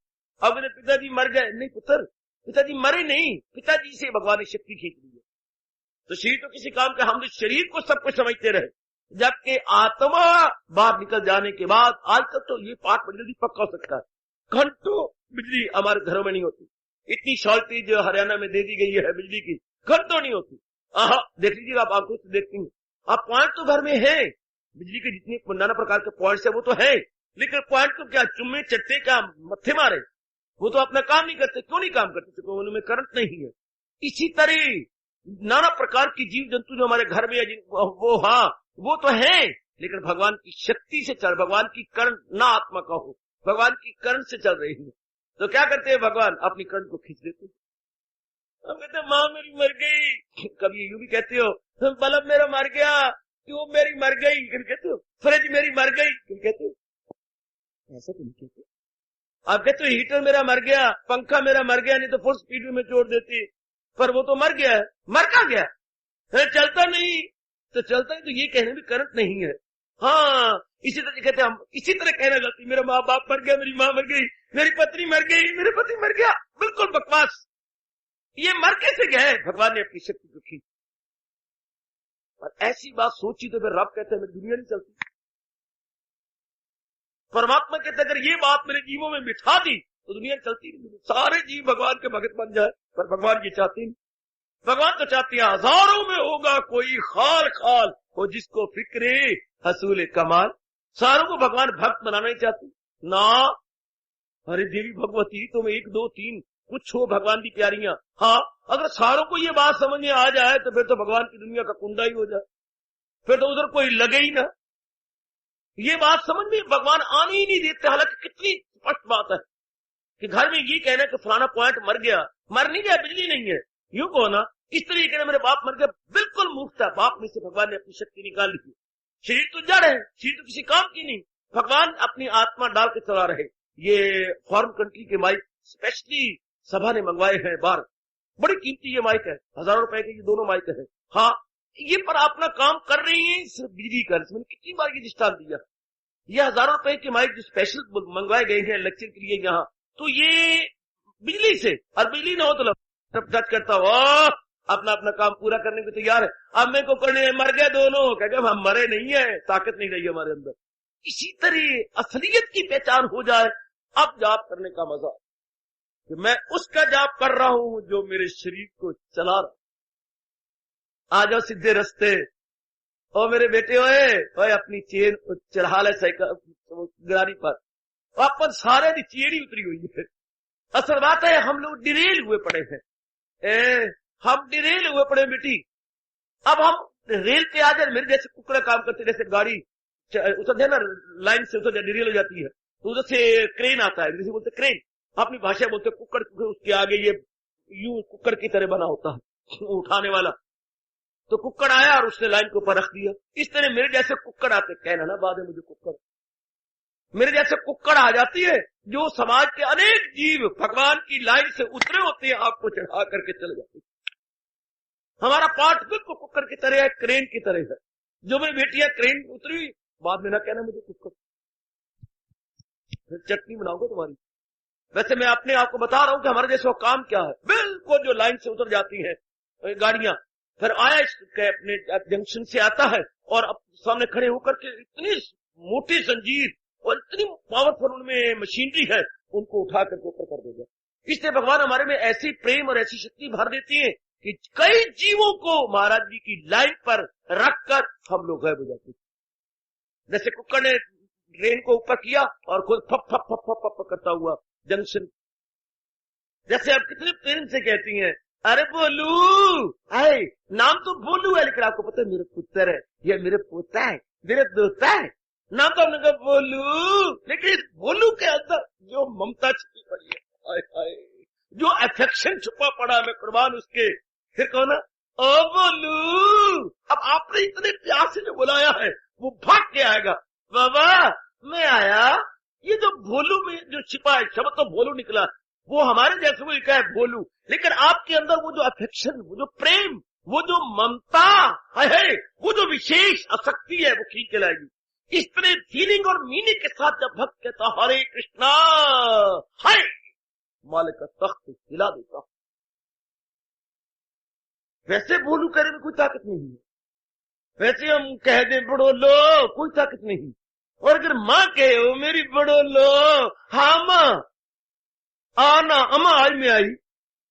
अब पिताजी मर गए, नहीं पुत्र, पिताजी मरे नहीं, पिताजी से भगवान ने शक्ति खींच ली है। तो शरीर तो किसी काम का, हम तो शरीर को सब कुछ समझते रहे, जबकि आत्मा बाहर निकल जाने के बाद, आजकल तो ये पाठ बड़ी जल्दी पक्का हो सकता है। घंटों बिजली हमारे घरों में नहीं होती, इतनी शॉर्टेज जो हरियाणा में दे दी गई है बिजली की, घंटों नहीं होती। देख लीजिएगा, आप आंखों से देखती हैं, आप पॉइंट तो घर में है, बिजली के जितने नाना प्रकार के पॉइंट्स है वो तो है, लेकिन पॉइंट को क्या चुम्मे चट्टे क्या मत्थे मारे, वो तो अपना काम नहीं करते। क्यों नहीं काम करते? क्योंकि उनमें करंट नहीं है। इसी तरह नाना प्रकार की जीव जंतु जो हमारे घर में है, वो हाँ वो तो है, लेकिन भगवान की शक्ति से चल, भगवान की कर्ण ना आत्मा का हो, भगवान की कर्ण से चल रही है। तो क्या करते हैं भगवान? अपनी कर्ण को खींच देते। हम कहते हैं माँ मेरी मर गई, कभी यूं भी कहते हो बल्ब मेरा मर गया, ट्यूब मेरी मर गई, कभी कहते हो फ्रिज मेरी मर गई, कभी कहते हो ऐसा तो नहीं कहते। आप कहते हो हीटर मेरा मर गया, पंखा मेरा मर गया, नहीं तो फुल स्पीड में छोड़ देती, पर वो तो मर गया है। मर का गया? चलता नहीं, तो चलता है तो ये कहने भी करंट नहीं है। हाँ, इसी तरह कहते हैं हम, इसी तरह कहना गलती, मेरा माँ बाप मर गया, मेरी माँ मर गई, मेरी पत्नी मर गई, मेरे पति मर गया, बिल्कुल बकवास। ये मर कैसे गया है? भगवान ने अपनी शक्ति को खींची। और ऐसी बात सोची तो फिर रब कहते हैं मेरी दुनिया नहीं चलती। परमात्मा कहते अगर ये बात मेरे जीवों में बिठा दी तो दुनिया चलती नहीं। सारे जीव भगवान के भगत बन जाए, पर भगवान ये चाहते नहीं। भगवान तो चाहते हैं हजारों में होगा कोई खाल खाल हो जिसको फिक्रे हसूल कमाल। सारों को भगवान भक्त बनाना ही चाहते ना। अरे देवी भगवती तुम 1 2 3 कुछ हो भगवान की प्यारियां। हाँ, अगर सारों को ये बात समझ में आ जाए तो फिर तो भगवान की दुनिया का कुंडा ही हो जाए, फिर तो उधर कोई लगे ही ना। ये बात समझ में भगवान आने ही नहीं देते। हालांकि कितनी स्पष्ट बात है कि घर में ये कहना कि फलाना पॉइंट मर गया, मर नहीं गया, बिजली नहीं है, यूं कहो ना। इस तरह ये कहना मेरे बाप मर गया, बिल्कुल मूर्ख था। बाप में से भगवान ने अपनी शक्ति निकाल ली। शरीर तो जड़ है, शरीर तो किसी काम की नहीं, भगवान अपनी आत्मा डाल के चला रहे। ये फॉरेन कंट्री के माइक स्पेशली सभा ने मंगवाए हैं बाहर, बड़ी कीमती ये माइक है, हजारों रुपए के ये दोनों माइक है। हाँ, ये पर अपना काम कर रही है सिर्फ बिजली का। मैंने कितनी बार ये दृष्टांत दिया, ये हजारों रुपए के माइक जो स्पेशल मंगवाए गए हैं लेक्चर के लिए यहाँ, तो ये बिजली से, और बिजली ना हो तो टच करता हो, अपना अपना काम पूरा करने को तैयार है। अब मेरे को करने मर गए दोनों, कहते हम मरे नहीं है, ताकत नहीं रही हमारे अंदर। इसी तरह असलियत की पहचान हो जाए, अब जाप करने का मजा कि मैं उसका जाप कर रहा हूं जो मेरे शरीर को चला रहा। आ जाओ सीधे रास्ते। ओ मेरे बेटे ओए अपनी चेन चढ़ा ले साइकिल गाड़ी पर। अपन सारे की चेन ही उतरी हुई है। असल बात है हम लोग डिरेल हुए पड़े हैं। हम डिरेल हुए पड़े बेटी। अब हम रेल पे आ जाए, मेरे जैसे कुकड़ा काम करते, जैसे गाड़ी उतर जाए ना, लाइन से उतर जाए, डिरेल हो जाती है, तो उधर से क्रेन आता है, जैसे बोलते क्रेन, अपनी भाषा बोलते कुक्कड़, उसके आगे ये यूं कुक्कड़ की तरह बना होता है उठाने वाला। तो कुक्कड़ आया और उसने लाइन के ऊपर रख दिया। इस तरह मेरे जैसे कुक्कड़ आते, कहना ना बाद में मुझे कुक्कड़, मेरे जैसे कुक्कड़ आ जाती है, जो समाज के अनेक जीव भगवान की लाइन से उतरे होते हैं, आपको चढ़ा करके चले जाते हैं। हमारा पाठ बिल्कुल कुक्कड़ की तरह है, क्रेन की तरह है। जो मेरी बेटियां क्रेन उतरी, बाद में ना कहना मुझे कुक्कड़, फिर चटनी बनाओगे तुम्हारी। वैसे मैं अपने आप को बता रहा हूं कि हमारे जैसे काम क्या है, बिल्कुल जो लाइन से उतर जाती है गाड़ियां। फिर आया अपने जंक्शन से आता है और अब सामने खड़े होकर के इतनी मोटी जंजीर और इतनी पावरफुल उनमें मशीनरी है, उनको उठा करके ऊपर कर देगा। इसलिए भगवान हमारे में ऐसी प्रेम और ऐसी शक्ति भर देती है कि कई जीवों को महाराज जी की लाइन पर रखकर हम लोग गायब हो जाते। जैसे कुक्कड़ ने ट्रेन को ऊपर किया और खुद फप फप फप फप फप करता हुआ जंक्शन। जैसे आप कितने पेरेंट्स से कहती हैं, अरे बोलू, आए नाम तो बोलू है, लेकिन आपको पता है मेरे पुत्र है, ये मेरे पोता है, मेरे दोता है, नाम तो हमने कहा बोलू, लेकिन इस बोलू के अंदर जो ममता छुपी पड़ी है, हाय हाय, जो अफेक्शन छुपा पड़ा है, मैं कुर्बान उसके। फिर कहो ना, ओ बोलू, अब आपने इतने प्यार से जो बुलाया है वो भाग के आएगा, बाबा मैं आया। ये जो भोलू में जो छिपा है शब्द तो भोलू निकला, वो हमारे जैसे को लिखा है भोलू, लेकिन आपके अंदर वो जो अफेक्शन, वो जो प्रेम, वो जो ममता है, वो जो विशेष आसक्ति है, वो खींच के लाएगी। इस तरह फीलिंग और मीनिंग के साथ जब भक्त कहता हरे कृष्णा, हाय मालिक का तख्त हिला देता। वैसे बोलू करे में कोई ताकत नहीं है, वैसे हम कह दें बड़ो लो, कोई ताकत नहीं। और अगर माँ कहे ओ मेरी बड़ो लो, हाँ माँ आना, अम्मा आज में आई,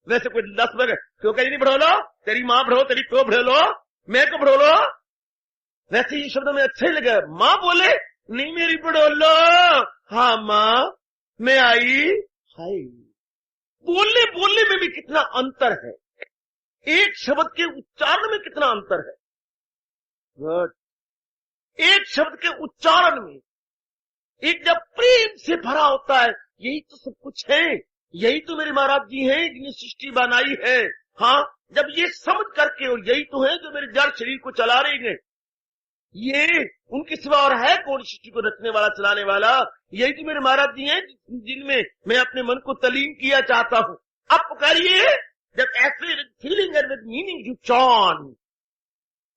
वैसे कोई 10 बजे क्यों कह नहीं बढ़ो लो, तेरी माँ बढ़ो, तेरी तो बढ़ो लो, मैं को बढ़ो लो, वैसे ये शब्द में अच्छे लगे। माँ बोले नहीं मेरी बढ़ो लो, हाँ माँ मैं आई, हाय। बोलने बोलने में भी कितना अंतर है, एक शब्द के उच्चारण में कितना अंतर है। गुड। एक शब्द के उच्चारण में, एक जब प्रेम से भरा होता है, यही तो सब कुछ है, यही तो मेरे महाराज जी हैं जिन्हें सृष्टि बनाई है। हाँ, जब ये समझ करके, और यही तो है जो मेरे जड़ शरीर को चला रही है, ये उनके सिवा और है कौन सृष्टि को रचने वाला, चलाने वाला, यही तो मेरे महाराज जी हैं जिनमें मैं अपने मन को तलीम किया चाहता हूं। अब पुकारिए, जब ऐसे feeling and with meaning you chant,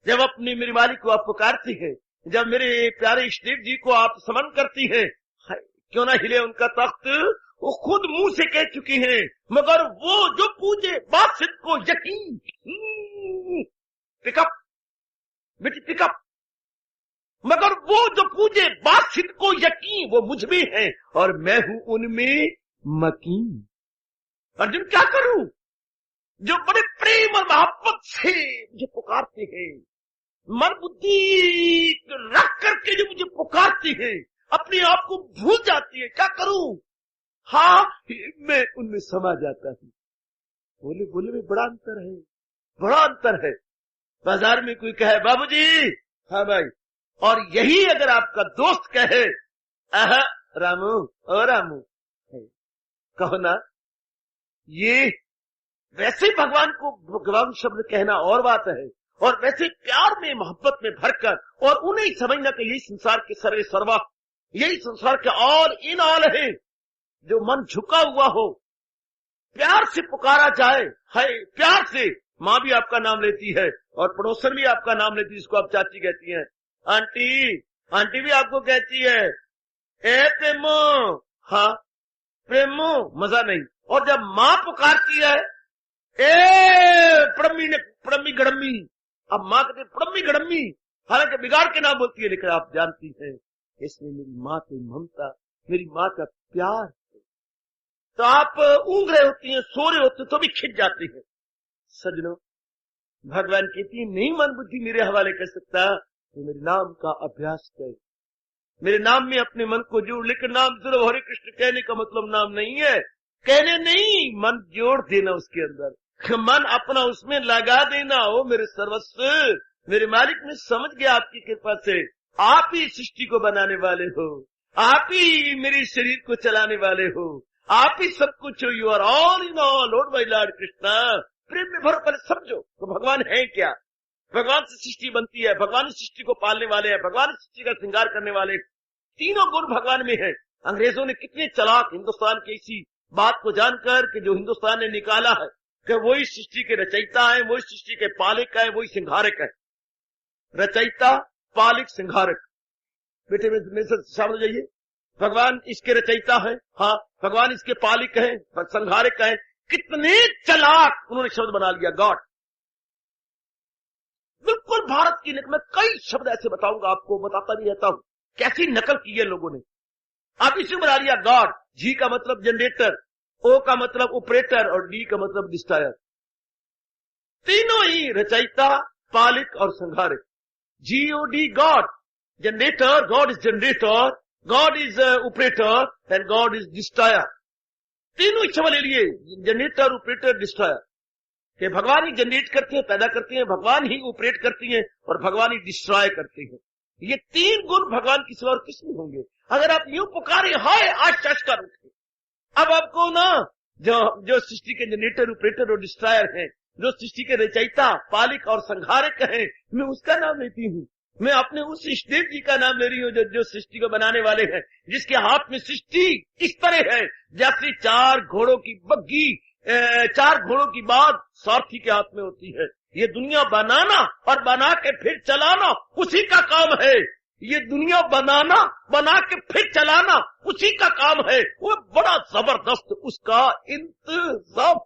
जब अपने मेरे मालिक को आप पुकारती है, जब मेरे प्यारे इष्टदेव जी को आप समन करती है, क्यों ना हिले उनका तख्त, वो खुद मुंह से कह चुकी हैं, मगर वो जो पूजे बासित को यकीन, पिकअप बेटी पिकअप, मगर वो जो पूजे बासित को यकीन, वो मुझ में है और मैं हूं उनमें मकीन। अर्जुन क्या करूं, जो बड़े प्रेम और मोहब्बत से मुझे पुकारते हैं, मन बुद्धि रख करके जो मुझे पुकारती है, अपने आप को भूल जाती है, क्या करूं। हाँ, मैं उनमें समा जाता हूं। बोले बोले में बड़ा अंतर है, बड़ा अंतर है। बाजार में कोई कहे बाबूजी, हाँ भाई, और यही अगर आपका दोस्त कहे रामू ओ रामू, कहो ना, ये वैसे भगवान को भगवान शब्द कहना और बात है, और वैसे प्यार में मोहब्बत में भरकर, और उन्हें समझना कि यही संसार के सर्वे सर्वा, यही संसार के ऑल इन ऑल है। जो मन झुका हुआ हो, प्यार से पुकारा जाए, है प्यार से। माँ भी आपका नाम लेती है और पड़ोसन भी आपका नाम लेती है, जिसको आप चाची कहती हैं। आंटी, आंटी भी आपको कहती है ए प्रेमो, हाँ प्रेमो, मजा नहीं। और जब माँ पुकारती है ए पड़म्मी गड़म्मी, अब माँ कहते पड़म्मी गड़म्मी, हालांकि बिगाड़ के नाम बोलती है, लेकिन आप जानती हैं इसमें मेरी माँ की ममता, मेरी माँ का प्यार है। तो आप ऊँघ रहे होती हैं, सो रहे होते तो भी खिंच जाती है। सजनों, भगवान कहती है नहीं मन बुद्धि मेरे हवाले कर सकता, तो मेरे नाम का अभ्यास कर, मेरे नाम में अपने मन को जोड़। लेकिन नाम सिर्फ हरे कृष्ण कहने का मतलब नाम नहीं है, कहने नहीं, मन जोड़ देना उसके अंदर, मन अपना उसमें लगा देना। हो मेरे सर्वस्व, मेरे मालिक, में समझ गया आपकी कृपा से, आप ही सृष्टि को बनाने वाले हो, आप ही मेरे शरीर को चलाने वाले हो, आप ही सब कुछ हो। You are all in all, lord my lord Krishna. प्रेम में भरो, पहले समझो तो भगवान है क्या। भगवान से सृष्टि बनती है, भगवान इस सृष्टि को पालने वाले हैं, भगवान इस सृष्टि का श्रृंगार करने वाले, तीनों गुण भगवान में है। अंग्रेजों ने कितने चालाक हिंदुस्तान की इसी बात को जानकर कि जो हिंदुस्तान ने निकाला है कि वो इस सृष्टि के रचयिता है, वो इस सृष्टि के पालक है, वो श्रृंगारक है। रचयिता, पालक, श्रृंगारक। बेटे मेरे से शामिल हो जाइए। भगवान इसके रचयिता है, हाँ, भगवान इसके पालक है, संहारक है। कितने चालाक उन्होंने शब्द बना लिया, गॉड। बिल्कुल भारत की नकल में कई शब्द ऐसे बताऊंगा आपको, बताता भी रहता हूं, कैसी नकल की है लोगों ने। आप इसे बना लिया गॉड। जी का मतलब जनरेटर, ओ का मतलब ऑपरेटर, और डी का मतलब डिस्ट्रॉयर। तीनों ही रचयिता, पालक और संहारक। GOD, God. Generator, God is generator, God is operator and God is destroyer. तीनों इच्छा ले लिए, जनरेटर, ऑपरेटर, डिस्ट्रॉयर, कि भगवान ही जनरेट करते हैं, पैदा करते हैं, भगवान ही ऑपरेट करती हैं और भगवान ही डिस्ट्रॉय करते हैं। ये तीन गुण भगवान की सिवा और किसमें होंगे? अगर आप यूं पुकारे, हाय आज चर्च का उठे, अब आपको ना जो सृष्टि के जनरेटर, ऑपरेटर और डिस्ट्रॉयर हैं, जो सृष्टि के रचयिता, पालिक और संहारक हैं, मैं उसका नाम लेती हूँ। मैं अपने उस इष्टदेव जी का नाम ले रही हूँ जो सृष्टि को बनाने वाले हैं, जिसके हाथ में सृष्टि इस तरह है जैसे चार घोड़ों की बग्घी, चार घोड़ों की बात सारथी के हाथ में होती है। ये दुनिया बनाना और बना के फिर चलाना उसी का काम है। ये दुनिया बनाना, बना के फिर चलाना उसी का काम है। वो बड़ा जबरदस्त उसका इंतजाम,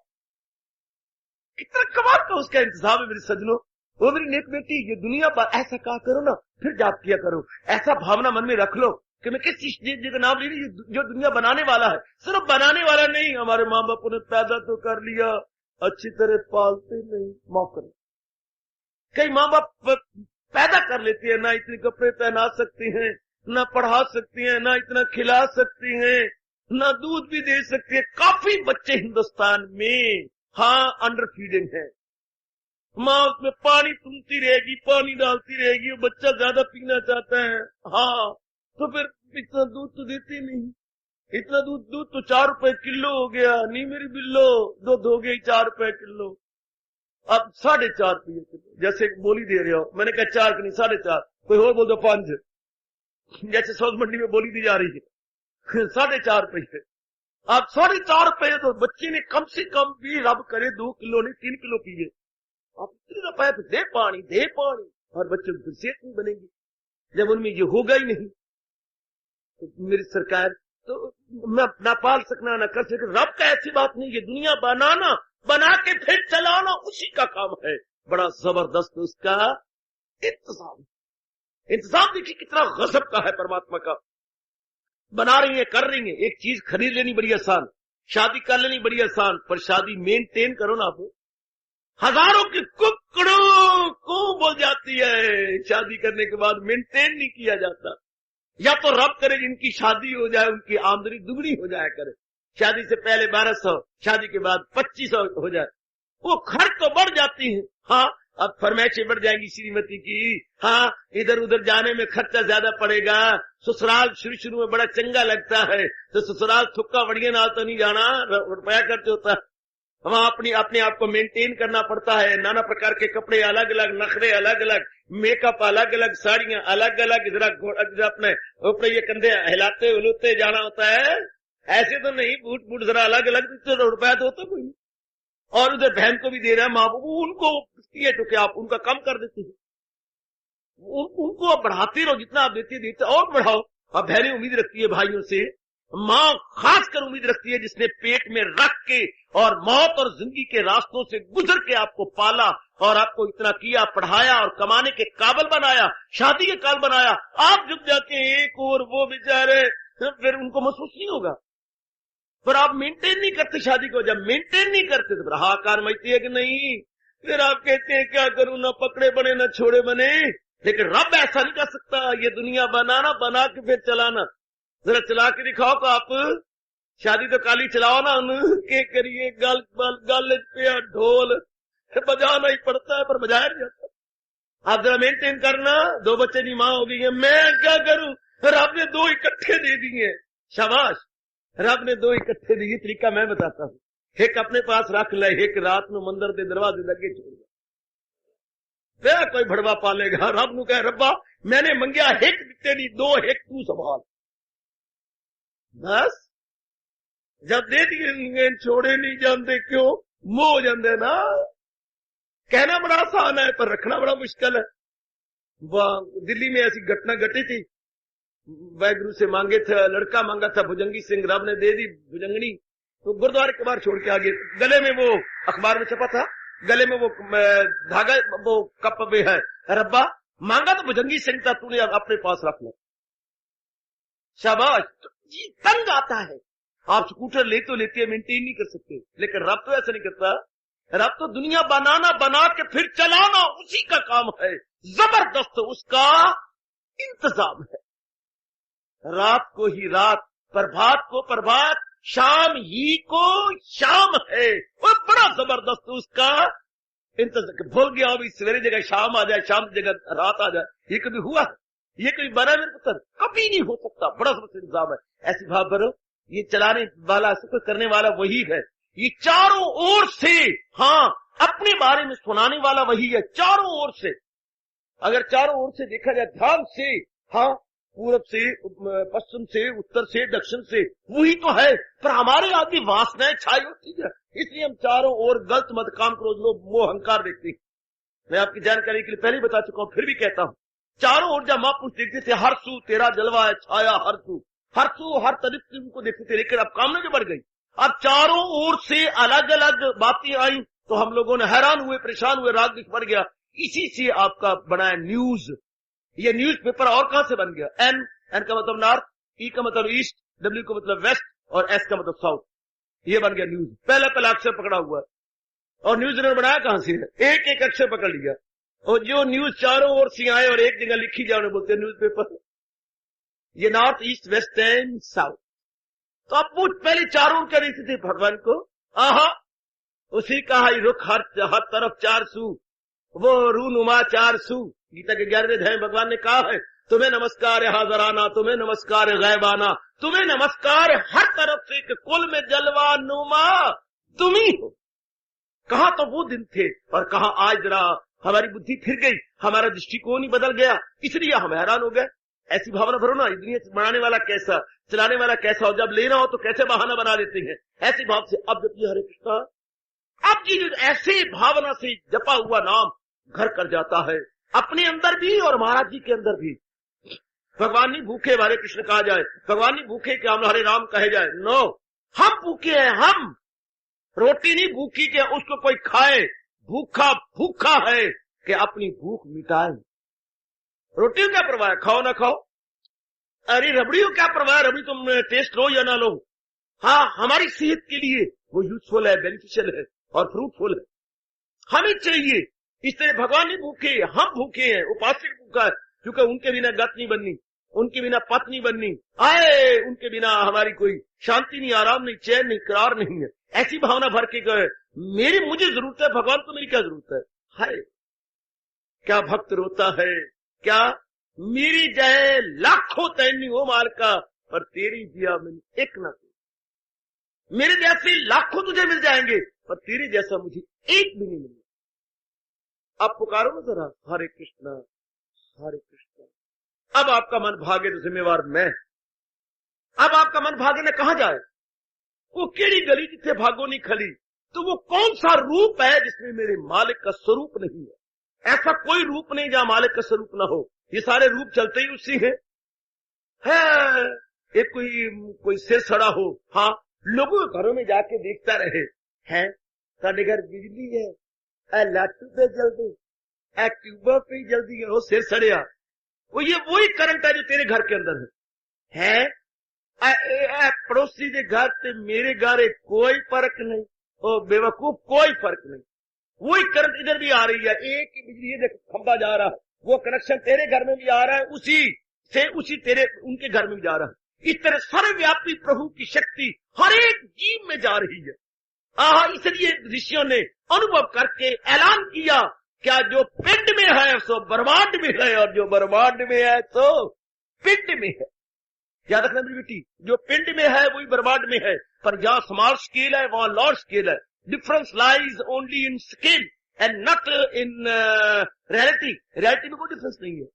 कितना कमाल का उसका इंतजाम है मेरे सजनों। वो मेरी नेक बेटी, ये दुनिया ऐसा कहा करो ना, फिर जाप किया करो, ऐसा भावना मन में रख लो कि मैं किस चीज का नाम ले रही हूँ जो दुनिया बनाने वाला है। सिर्फ बनाने वाला नहीं, हमारे माँ बाप ने पैदा तो कर लिया, अच्छी तरह पालते नहीं, माफ करो। कई माँ बाप पैदा कर लेती है, ना इतने कपड़े पहना सकती हैं, ना पढ़ा सकती हैं, ना इतना खिला सकती हैं, ना दूध भी दे सकती है। काफी बच्चे हिंदुस्तान में अंडर फीडिंग है। माँ उसमें पानी तुमती रहेगी, पानी डालती रहेगी, वो बच्चा ज्यादा पीना चाहता है, तो फिर इतना दूध तो देते नहीं। इतना दूध तो 4 रुपए किलो हो गया, नहीं मेरी बिल्लो, दूध हो गई 4 रुपए किलो, अब 4.5 रुपये किलो। जैसे बोली दे रहे हो, मैंने कहा 4 की नहीं 4.5, कोई और बोल दो 5, जैसे सौद मंडी में बोली दी जा रही है 4.5 रुपये। अब 4.5 रुपये तो बच्चे ने कम से कम भी रब करे 2 किलो नहीं 3 किलो पिए। आप इतने रुपए तो दे पानी, और बच्चों की सेहत नहीं बनेगी जब उनमें ये होगा ही नहीं। तो मेरी सरकार, तो मैं ना पाल सकना ना कर सके, रब का ऐसी बात नहीं है। दुनिया बनाना, बना के फिर चलाना उसी का काम है। बड़ा जबरदस्त उसका इंतजाम देखिए कितना गजब का है परमात्मा का। बना रही है, कर रही है। एक चीज खरीद लेनी बड़ी आसान, शादी कर लेनी बड़ी आसान, पर शादी मेंटेन करो ना, आप हजारों की कुकड़ों को बोल जाती है। शादी करने के बाद मेंटेन नहीं किया जाता। या तो रब करे जिनकी शादी हो जाए उनकी आमदनी दुगनी हो जाए करे, शादी से पहले 1200, शादी के बाद 2500 हो जाए, वो खर्च तो बढ़ जाती है। अब फरमाइशें बढ़ जाएंगी श्रीमती की, इधर उधर जाने में खर्चा ज्यादा पड़ेगा। ससुराल शुरू में बड़ा चंगा लगता है, तो ससुराल थुक्का बढ़िया नाल तो नहीं जाना, रुपया खर्च होता है। वहां अपने आप को मेंटेन करना पड़ता है। नाना प्रकार के कपड़े अलग अलग, नखरे अलग अलग, मेकअप अलग अलग, साड़ियां अलग अलग, जरा अपने ऊपर ये कंधे हिलाते हिलते जाना होता है। ऐसे तो नहीं, बूट जरा अलग अलग, तो रुपया तो होता कोई नहीं। और उधर बहन को भी दे रहा है, माँ बाप उनको ये तो क्या आप उनका कम कर देते हैं, उनको आप बढ़ाते रहो, जितना आप देते और बढ़ाओ। अब बहनें उम्मीद रखती है भाइयों से, माँ खासकर उम्मीद रखती है जिसने पेट में रख के और मौत और जिंदगी के रास्तों से गुजर के आपको पाला और आपको इतना किया, पढ़ाया और कमाने के काबिल बनाया, शादी के काबिल बनाया। आप जब जाके एक और वो बेचारे, फिर उनको महसूस नहीं होगा। पर आप मेंटेन नहीं करते शादी को। जब मेंटेन नहीं करते तो हाकार मचती है कि नहीं, फिर आप कहते हैं क्या करूं, ना पकड़े बने ना छोड़े बने। लेकिन रब ऐसा नहीं कर सकता। ये दुनिया बनाना, बना के फिर चलाना। जरा चला के दिखाओ तो आप शादी तो काली चलाओ ना, उनके करिए गल पे ढोल बजाना ही पड़ता है, पर बजाया नहीं जाता। आप जरा मेंटेन करना। 2 बच्चे की माँ हो गई है, मैं क्या करूं, रब ने 2 इकट्ठे दे दिए, शाबाश। रब ने 2 इकट्ठे दिए, तरीका मैं बताता हूँ। एक अपने पास रख ले, एक रात में मंदिर के दरवाजे लगे छोड़ दिया। कोई भड़वा पालेगा। रब नु कहे, रब्बा मैंने मंगिया एक दिते नहीं, 2 एक तू संभाल। बस जब दे दिए छोड़े नहीं जाते, क्यों, मोह हो जाते ना। कहना बड़ा आसान है पर रखना बड़ा मुश्किल है। दिल्ली में ऐसी घटना घटी थी, वाहगुरु से मांगे था, लड़का मांगा था भुजंगी सिंह, रब ने दे दी भुजंगनी, तो गुरुद्वारे के बाहर छोड़ के आ गए। गले में वो अखबार में छपा था, गले में वो धागा, वो कप में है, रब्बा मांगा तो भुजंगी सिंह था, तूने अपने पास रखना। शाबाश। जी तंग आता है। आप स्कूटर ले तो लेते हैं, मेंटेन नहीं कर सकते, लेकिन रब तो ऐसा नहीं करता। रब तो दुनिया बनाना, बना के फिर चलाना उसी का काम है। जबरदस्त उसका इंतजाम है। रात को ही रात, प्रभात को प्रभात, शाम ही को शाम है। वो बड़ा जबरदस्त उसका इंतजार। भूल गया अभी सवेरे जगह शाम आ जाए, शाम जगह रात आ जाए। ये कभी हुआ? ये कभी बना मेरे पुत्र? कभी नहीं हो सकता। बड़ा जबरदस्त इंतजाम है। ऐसी भाव भरो, ये चलाने वाला, सब करने वाला वही है। ये चारों ओर से, हाँ, अपने बारे में सुनाने वाला वही है, चारों ओर से। अगर चारों ओर से देखा जाए ध्यान से, हाँ, पूरब से, पश्चिम से, उत्तर से, दक्षिण से, वही तो है। पर हमारे आगे वासनाएं छाई होती है, इसलिए हम चारों ओर गलत मत काम करो, लोग मोह अहंकार देखते हैं। मैं आपकी जानकारी के लिए पहले ही बता चुका हूं, फिर भी कहता हूं। चारों ओर जब महापुरुष देखते थे, हर सू तेरा जलवा है छाया, हर सू हर तरीके उनको देखते थे, लेकिन अब कामना जो बढ़ गई। अब चारों ओर से अलग अलग बातें आई तो हम लोगों ने हैरान हुए, परेशान हुए, राग दिख बढ़ गया। इसी से आपका बनाया न्यूज। ये न्यूज पेपर और कहां से बन गया? एन का मतलब नॉर्थ, ई का मतलब ईस्ट, डब्ल्यू का मतलब वेस्ट और एस का मतलब साउथ। ये बन गया न्यूज। पहला अक्षर पकड़ा हुआ है। और न्यूज ने बनाया कहां से है? एक एक अक्षर पकड़ लिया, और जो न्यूज चारों ओर से आए और एक जगह लिखी जाए उन्हें बोलते हैं न्यूज पेपर। ये north, east, west and south. तो अब वो पहले चारों ओर क्या देते थे भगवान को? आहा, उसी कहा रुख हर तरफ 4 सू, वो रूनुमा 4 सू। गीता के 11वें अध्याय में भगवान ने कहा है, तुम्हें नमस्कार है हाजराना, तुम्हें नमस्कार है गैबाना, तुम्हें नमस्कार है हर तरफ से, कुल में जलवा नुमा तुम ही हो। कहा तो वो दिन थे और कहा आज जरा हमारी बुद्धि फिर गई, हमारा दृष्टिकोण ही बदल गया, इसलिए हम हैरान हो गए। ऐसी भावना भरो ना, दुनिया बनाने वाला कैसा, चलाने वाला कैसा, हो जब लेना हो तो कैसे बहाना बना देते हैं। ऐसी भाव से अब जब हरे कृष्णा, अब जी ऐसे भावना से जपा हुआ नाम घर कर जाता है, अपने अंदर भी और महाराज जी के अंदर भी। भगवान नहीं भूखे हरे कृष्ण कहा जाए, भगवान नहीं भूखे कि हम हरे राम कहे जाए, नो, हम भूखे हैं। हम रोटी नहीं भूखी के उसको कोई खाए, भूखा है कि अपनी भूख मिटाए। रोटी क्या परवाह है, खाओ ना खाओ। अरे रबड़ी क्या परवाह है, रबड़ी तुम टेस्ट लो या ना लो। हाँ, हमारी सेहत के लिए वो यूजफुल है, बेनिफिशियल है और फ्रूटफुल है, हमें चाहिए। इस तरह भगवान नहीं भूखे, हम भूखे हैं। उपासक भूखा है क्योंकि उनके बिना गत नहीं बननी, उनके बिना पत नहीं बननी, आए उनके बिना हमारी कोई शांति नहीं, आराम नहीं, चैन नहीं, करार नहीं है। ऐसी भावना भर के गए, मुझे जरूरत है, भगवान को मेरी क्या जरूरत है। हाय, क्या भक्त रोता है, क्या मेरी जय लाखों तैनी हो माल का, पर तेरी दिया मैंने एक ना। मेरे जैसे लाखों तुझे मिल जाएंगे पर तेरे जैसा मुझे एक भी नहीं मिलेगा। आप पुकारो ना जरा, हरे कृष्णा हरे कृष्णा। अब आपका मन भागे तो जिम्मेवार मैं। अब आपका मन भागे न कहां जाए, वो केड़ी गली जिथे भागो नहीं खली, तो वो कौन सा रूप है जिसमें मेरे मालिक का स्वरूप नहीं है। ऐसा कोई रूप नहीं जहां मालिक का स्वरूप ना हो। ये सारे रूप चलते ही उसी है। एक कोई सिर सड़ा हो, हाँ, लोगों के घरों में जाके देखता रहे, हैं साढ़े घर बिजली है, लाटू पे जल्दी, ट्यूबों पे जल्दी है, वो सिर सड़िया। वो ये वही करंट है जो तेरे घर के अंदर है। पड़ोसी के घर से मेरे घर कोई फर्क नहीं, ओ बेवकूफ, कोई फर्क नहीं। वही करंट इधर भी आ रही है, एक ही बिजली देख खंभा जा रहा है, वो कनेक्शन तेरे घर में भी आ रहा है, उसी तेरे उनके घर में भी जा रहा है। इस तरह सर्वव्यापी प्रभु की शक्ति हर एक जीव में जा रही है। इसलिए ऋषियों ने अनुभव करके ऐलान किया, क्या जो पिंड में है सो ब्रह्मांड में है, और जो ब्रह्मांड में है तो पिंड में है। याद रखना मेरी बेटी, जो पिंड में है वही ब्रह्मांड में है, पर जहां स्मॉल स्केल है वहां लार्ज स्केल है। Difference lies only in scale and not in reality. Reality में कोई डिफरेंस नहीं है,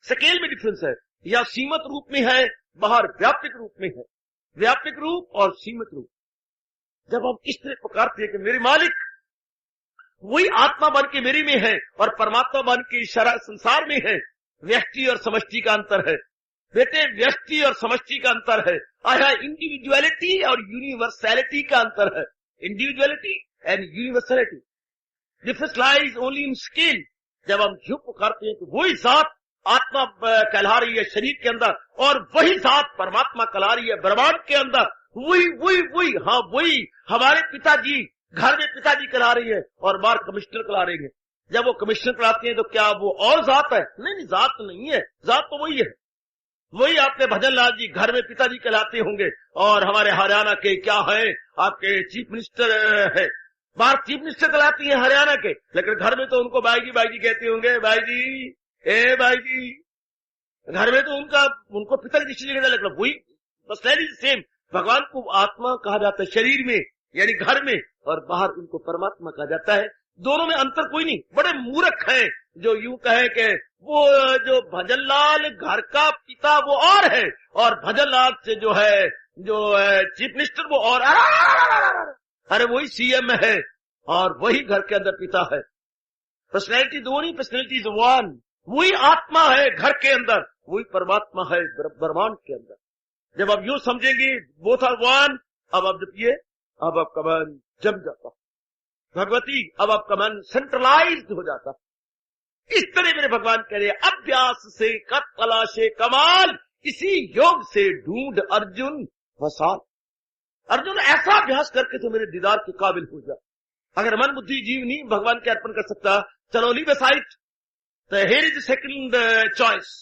स्केल में डिफरेंस है। या सीमित रूप में है, बाहर व्यापक रूप में है। व्यापक रूप और सीमित रूप। जब हम इस तरह पुकारते हैं कि मेरे मालिक वही आत्मा बन के मेरे में है और परमात्मा बन के संसार में है, व्यष्टि और समष्टि का अंतर है बेटे, व्यष्टि और समष्टि का अंतर है। आया इंडिविजुअलिटी और यूनिवर्सैलिटी का अंतर है। Individuality and universality, difference lies only in scale. जब हम यूं पुकारते हैं तो वही जात आत्मा कहला रही है शरीर के अंदर, और वही जात परमात्मा कहला रही है ब्रह्मांड के अंदर। वही हाँ, वही हमारे पिताजी घर में पिताजी कहला रही है और बाहर कमिश्नर कहला रही है। जब वो कमिश्नर कहलाती है तो क्या वो और जात है? नहीं, जात नहीं है, जात तो वही है। वही आपके भजन लाल जी घर में पिताजी कहलाते होंगे, और हमारे हरियाणा के क्या है, आपके चीफ मिनिस्टर है, बाहर चीफ मिनिस्टर कहलाती है हरियाणा के, लेकिन घर में तो उनको बाई जी कहते होंगे, बाई जी, ए बाई जी। घर में तो उनको पिताजी निश्चित कहते, लेकिन वही पर्सनैलिटी सेम। भगवान को आत्मा कहा जाता है शरीर में यानी घर में, और बाहर उनको परमात्मा कहा जाता है। दोनों में अंतर कोई नहीं। बड़े मूर्ख हैं जो यूं कहे कि वो जो भजनलाल घर का पिता वो और है, और भजनलाल से जो है चीफ मिनिस्टर वो और, अरे वही सीएम है और वही घर के अंदर पिता है। पर्सनैलिटी दोनों, पर्सनैलिटी इज वन। वही आत्मा है घर के अंदर, वही परमात्मा है ब्रह्मांड के अंदर। जब आप यूं समझेंगे बोथ आर वन, अब आप जपिए, अब आपका मन जम जाता भगवती, अब आपका मन सेंट्रलाइज्ड हो जाता। इस तरह मेरे भगवान कह रहे अभ्यास से कला से कमाल, इसी योग से ढूंढ अर्जुन वसाल। अर्जुन ऐसा अभ्यास करके तो मेरे दीदार के काबिल हो जा। अगर मन बुद्धि जीव नहीं भगवान के अर्पण कर सकता, चलो लीव असाइड, तो हियर इज सेकंड चॉइस।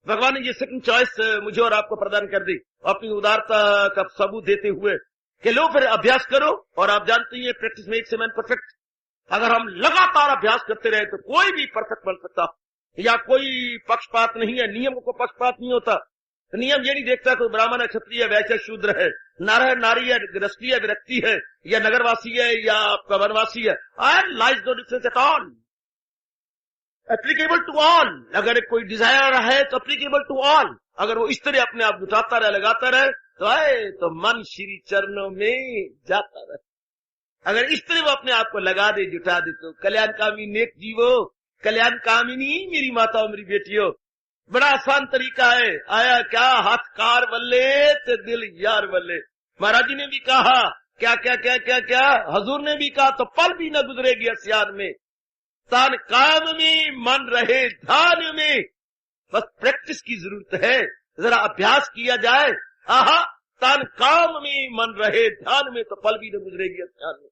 भगवान ने ये सेकंड चॉइस मुझे और आपको प्रदान कर दी, अपनी उदारता का सबूत देते हुए कि लो फिर अभ्यास करो। और आप जानते हैं practice makes a man perfect. अगर हम लगातार अभ्यास करते रहे तो कोई भी परफेक्ट बन सकता, या कोई पक्षपात नहीं है, नियम को पक्षपात नहीं होता। तो नियम ये नहीं देखता कोई ब्राह्मण है, क्षत्रिय है, वैश्य शूद्र है, नर है, नारी है, गृहस्थी है, विरक्ति है, या नगरवासी है या आपका वनवासी है। And lies no difference at all, applicable to all. अगर कोई डिजायर है तो एप्लीकेबल टू ऑल। अगर वो इस तरह अपने आप जुटाता रहे, लगाता रहे, तो मन श्री चरणों में जाता रहे। अगर इस तरह वो अपने आप को लगा दे, जुटा दे, तो कल्याणकामी नेक जीवो, कल्याण कामिनी मेरी माता मेरी बेटियों, बड़ा आसान तरीका है। आया क्या हाथ कार बल्ले ते दिल यार बल्ले। महाराज जी ने भी कहा क्या क्या क्या क्या क्या, हजूर ने भी कहा, तो पल भी न गुजरेगी असियान में, तान काम में मन रहे ध्यान में। बस प्रैक्टिस की जरूरत है, जरा अभ्यास किया जाए। आहा, तान काम में मन रहे ध्यान में, तो पल भी न गुजरेगी असियान में।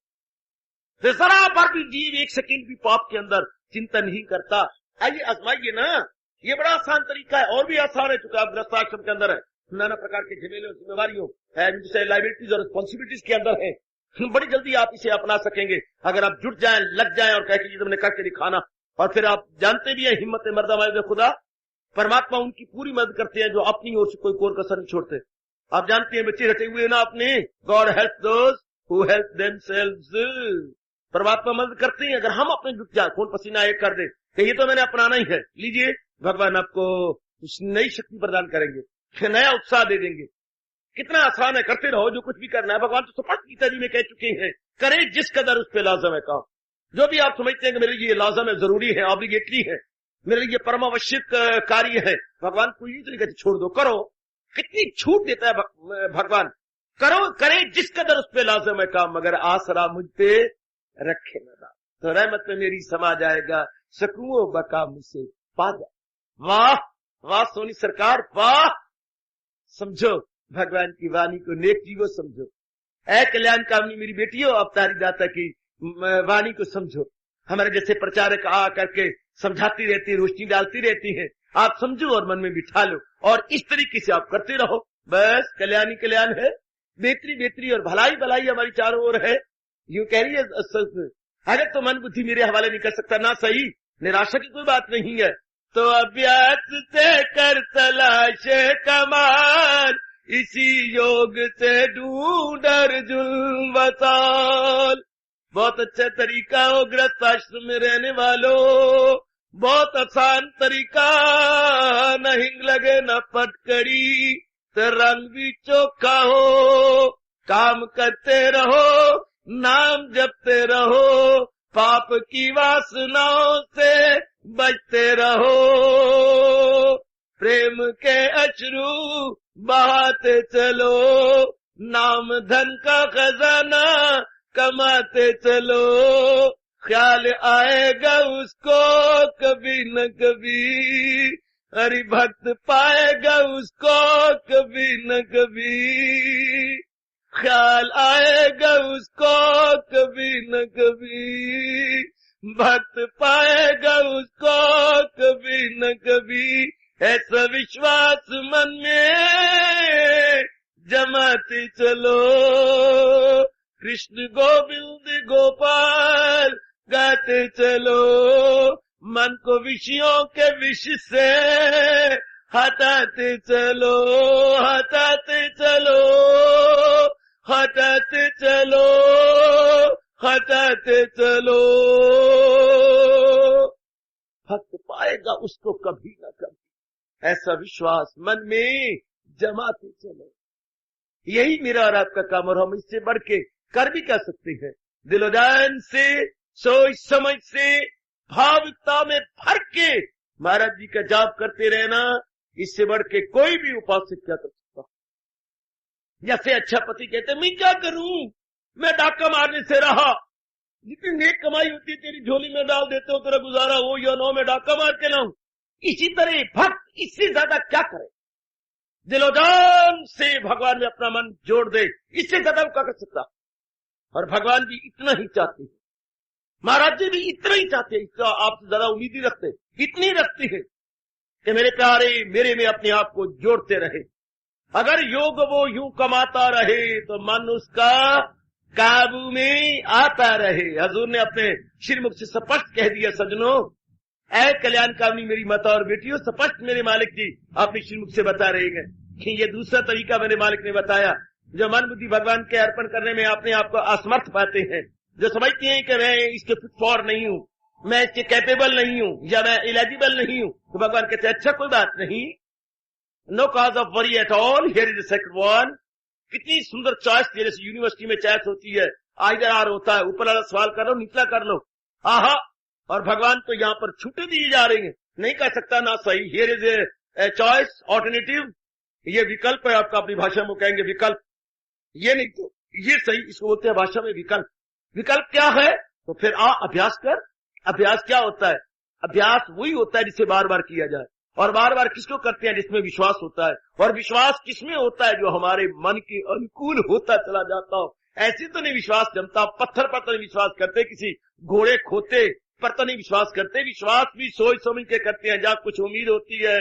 जरा पर भी जीव एक सेकंड भी पाप के अंदर चिंतन नहीं करता। आइए आजमाइए ना, ये बड़ा आसान तरीका है। और भी आसान है, चूंकि आप गृहस्थाश्रम के अंदर है, नाना प्रकार के झमेले और जिम्मेवारियों लाइबिलिटीज और रिस्पॉन्सिबिलिटीज के अंदर है, बड़ी जल्दी आप इसे अपना सकेंगे अगर आप जुट जाएं, लग जाएं और कह के ये तुमने करके दिखाना। और फिर आप जानते भी हैं हिम्मत मर्दा मायद खुदा, परमात्मा उनकी पूरी मदद करते हैं जो अपनी ओर से कोई कोर कसर नहीं छोड़ते। आप जानते हैं बच्चे रटे हुए ना अपने, God help those who help themselves. परमात्मा मदद करते हैं अगर हम अपने जुट जाए, खून पसीना एक कर दे कि ये तो मैंने अपनाना ही है। लीजिए, भगवान आपको नई शक्ति प्रदान करेंगे, नया उत्साह दे देंगे। कितना आसान है, करते रहो जो कुछ भी करना है। भगवान तो स्पष्ट गीता जी में कह चुके हैं, करें जिस कदर उस पे लाजम है काम। जो भी आप समझते हैं कि मेरे लिए लाजम है, जरूरी है, ऑब्लिगेटरी है, मेरे लिए परमावश्यक कार्य है, भगवान को ये तरीके से छोड़ दो, करो। कितनी छूट देता है भगवान, करो, करें जिस कदर उस पे लाजम है काम, मगर आसरा मुझ पे रखे ना, तो रहमत में मेरी समा जाएगा, सकूओ बका मुझसे पा जाए। वाह वाह सोनी सरकार, वाह। समझो भगवान की वाणी को, नेक जीवो समझो। ऐ कल्याण कामनी मेरी बेटियों, अब तारी दाता की वाणी को समझो। हमारे जैसे प्रचारक आ करके समझाती रहती, रोशनी डालती रहती है, आप समझो और मन में बिठा लो, और इस तरीके से आप करते रहो। बस कल्याण ही कल्याण है, बेहतरी बेहतरी और भलाई भलाई हमारी चारों ओर है। यूं कह रही है अगर तो मन बुद्धि मेरे हवाले नहीं कर सकता ना, सही, निराशा की कोई बात नहीं है। तो अभ्यास से कर तलाश कमाल, इसी योग से ढूंढ अर्जुन वसाल। बहुत अच्छा तरीका हो गृहस्थाश्रम में रहने वालों, बहुत आसान तरीका, न हिंग लगे न पटकड़ी, तो रंग भी चोखा हो। काम करते रहो, नाम जपते रहो, पाप की वासनाओं से बचते रहो। प्रेम के अश्रु बहाते चलो, नाम धन का खजाना कमाते चलो। ख्याल आएगा उसको कभी न कभी, हरि भक्त पाएगा उसको कभी न कभी। ख्याल आएगा उसको कभी न कभी, भक्त पाएगा उसको कभी न कभी। ऐसा विश्वास मन में जमाते चलो, कृष्ण गोविंद गोपाल गाते चलो, मन को विषयों के विष से हटाते चलो, हटाते चलो, हटाते चलो, हटाते चलो। भक्त पाएगा उसको कभी ना कभी, ऐसा विश्वास मन में जमाते चलो। यही मेरा और आपका काम, और हम इससे बढ़ के कर भी कर सकते हैं। दिलोदान से, सोच समझ से, भावुकता में भर के महाराज जी का जाप करते रहना, इससे बढ़ के कोई भी उपासक क्या कर सकता। जैसे अच्छा पति कहते मैं क्या करूं, मैं डाका मारने से रहा, जितनी नेक कमाई होती है तेरी झोली में डाल देते हो, तेरा गुजारा हो या ना, मैं डाका मार के लाऊं। इसी तरह भक्त इससे ज्यादा क्या करे, दिलोजान से भगवान में अपना मन जोड़ दे, इससे ज्यादा क्या कर सकता। और भगवान भी इतना ही चाहते हैं, महाराज जी भी इतना ही चाहते हैं, इसका आपसे ज्यादा उम्मीद ही रखते, इतनी रखती है कि मेरे प्यारे मेरे में अपने आप को जोड़ते रहे। अगर योग वो यूं कमाता रहे तो मन उसका काबू में आता रहे। हजूर ने अपने श्रीमुख से स्पष्ट कह दिया, सजनों, ऐ कल्याणकामनी मेरी माता और बेटियों, स्पष्ट मेरे मालिक जी अपने श्रीमुख से बता रहे हैं कि ये दूसरा तरीका मेरे मालिक ने बताया। जो मन बुद्धि भगवान के अर्पण करने में अपने आप को असमर्थ पाते हैं, जो समझते हैं कि मैं इसके फिट फॉर नहीं हूं, मैं इसके कैपेबल नहीं हूं, या मैं एलिजिबल नहीं हूं, तो भगवान कहते हैं अच्छा कोई बात नहीं, no cause of worry at all, here is the second one. कितनी सुंदर चॉइस, जैसे यूनिवर्सिटी में चॉइस होती है, आइदर आर होता है, ऊपर वाला सवाल कर लो, निचला कर लो, आहा। और भगवान तो यहाँ पर छूटे दिए जा रहे हैं, नहीं कर सकता ना सही, here is a choice, alternative, ये विकल्प है आपका, अपनी भाषा में कहेंगे विकल्प, ये नहीं तो ये सही, इसको बोलते हैं भाषा में विकल्प। विकल्प क्या है, तो फिर अभ्यास कर। अभ्यास क्या होता है, अभ्यास वही होता है जिसे बार बार किया जाए, और बार बार किसको करते हैं, जिसमें विश्वास होता है। और विश्वास किसमें होता है, जो हमारे मन के अनुकूल होता चला जाता हो। ऐसे तो नहीं विश्वास जमता, पत्थर पर तो नहीं विश्वास करते, किसी घोड़े खोते पर तो नहीं विश्वास करते। विश्वास भी सोच समझ के करते हैं, जहाँ कुछ उम्मीद होती है,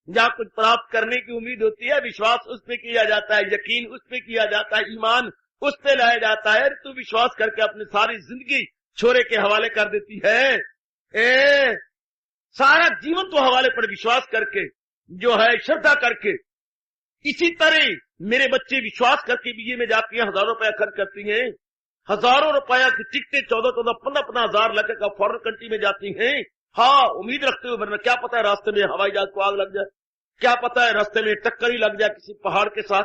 जहाँ कुछ प्राप्त करने की उम्मीद होती है, विश्वास उस पे किया जाता है, यकीन उस पे किया जाता है, ईमान उस पे लाया जाता है। तू विश्वास करके अपनी सारी जिंदगी छोरे के हवाले कर देती है, सारा जीवन तो हवाले पर विश्वास करके, जो है श्रद्धा करके। इसी तरह मेरे बच्चे विश्वास करके बीए में जाती हैं, हजारों रुपया खर्च करती हैं, हजारों रुपया की टिकटें 14-14, 15-15 हजार लगे का फॉरेन कंट्री में जाती हैं। हाँ, उम्मीद रखते हुए, वरना क्या पता है रास्ते में हवाई जहाज को आग लग जाए, क्या पता है रास्ते में टक्कर ही लग जाए किसी पहाड़ के साथ,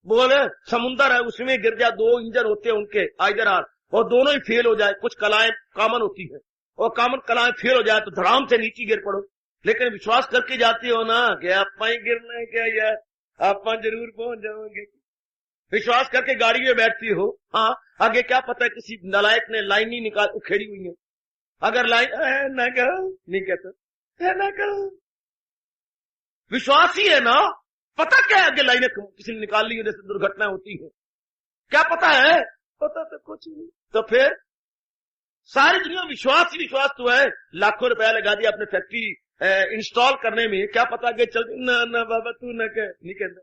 बोले समुंदर है उसमें गिर जाए, 2 इंजन होते हैं उनके आइदर आर, और दोनों ही फेल हो जाए। कुछ कलाएं कॉमन होती है, और कॉमन कलाएं फेल हो जाए तो धड़ाम से नीचे गिर पड़ो। लेकिन विश्वास करके जाती हो ना कि आप ही गिरना है क्या यार, आप जरूर पहुंच जाओगे। विश्वास करके गाड़ी में बैठती हो, हाँ, आगे क्या पता है किसी नालायक ने लाइन ही निकाल उखेड़ी हुई है, अगर लाइन ना करो नहीं कहता ना करो, विश्वास ही है ना, पता क्या है आगे लाइनें किसी ने निकाल ली है, जैसे दुर्घटना होती है, क्या पता है, पता तो कुछ नहीं। तो फिर सारी दुनिया विश्वास ही विश्वास तो है, लाखों रुपया लगा दिया अपने फैक्ट्री इंस्टॉल करने में, क्या पता आगे चल ना बाबा तू ना कह, नहीं कहता।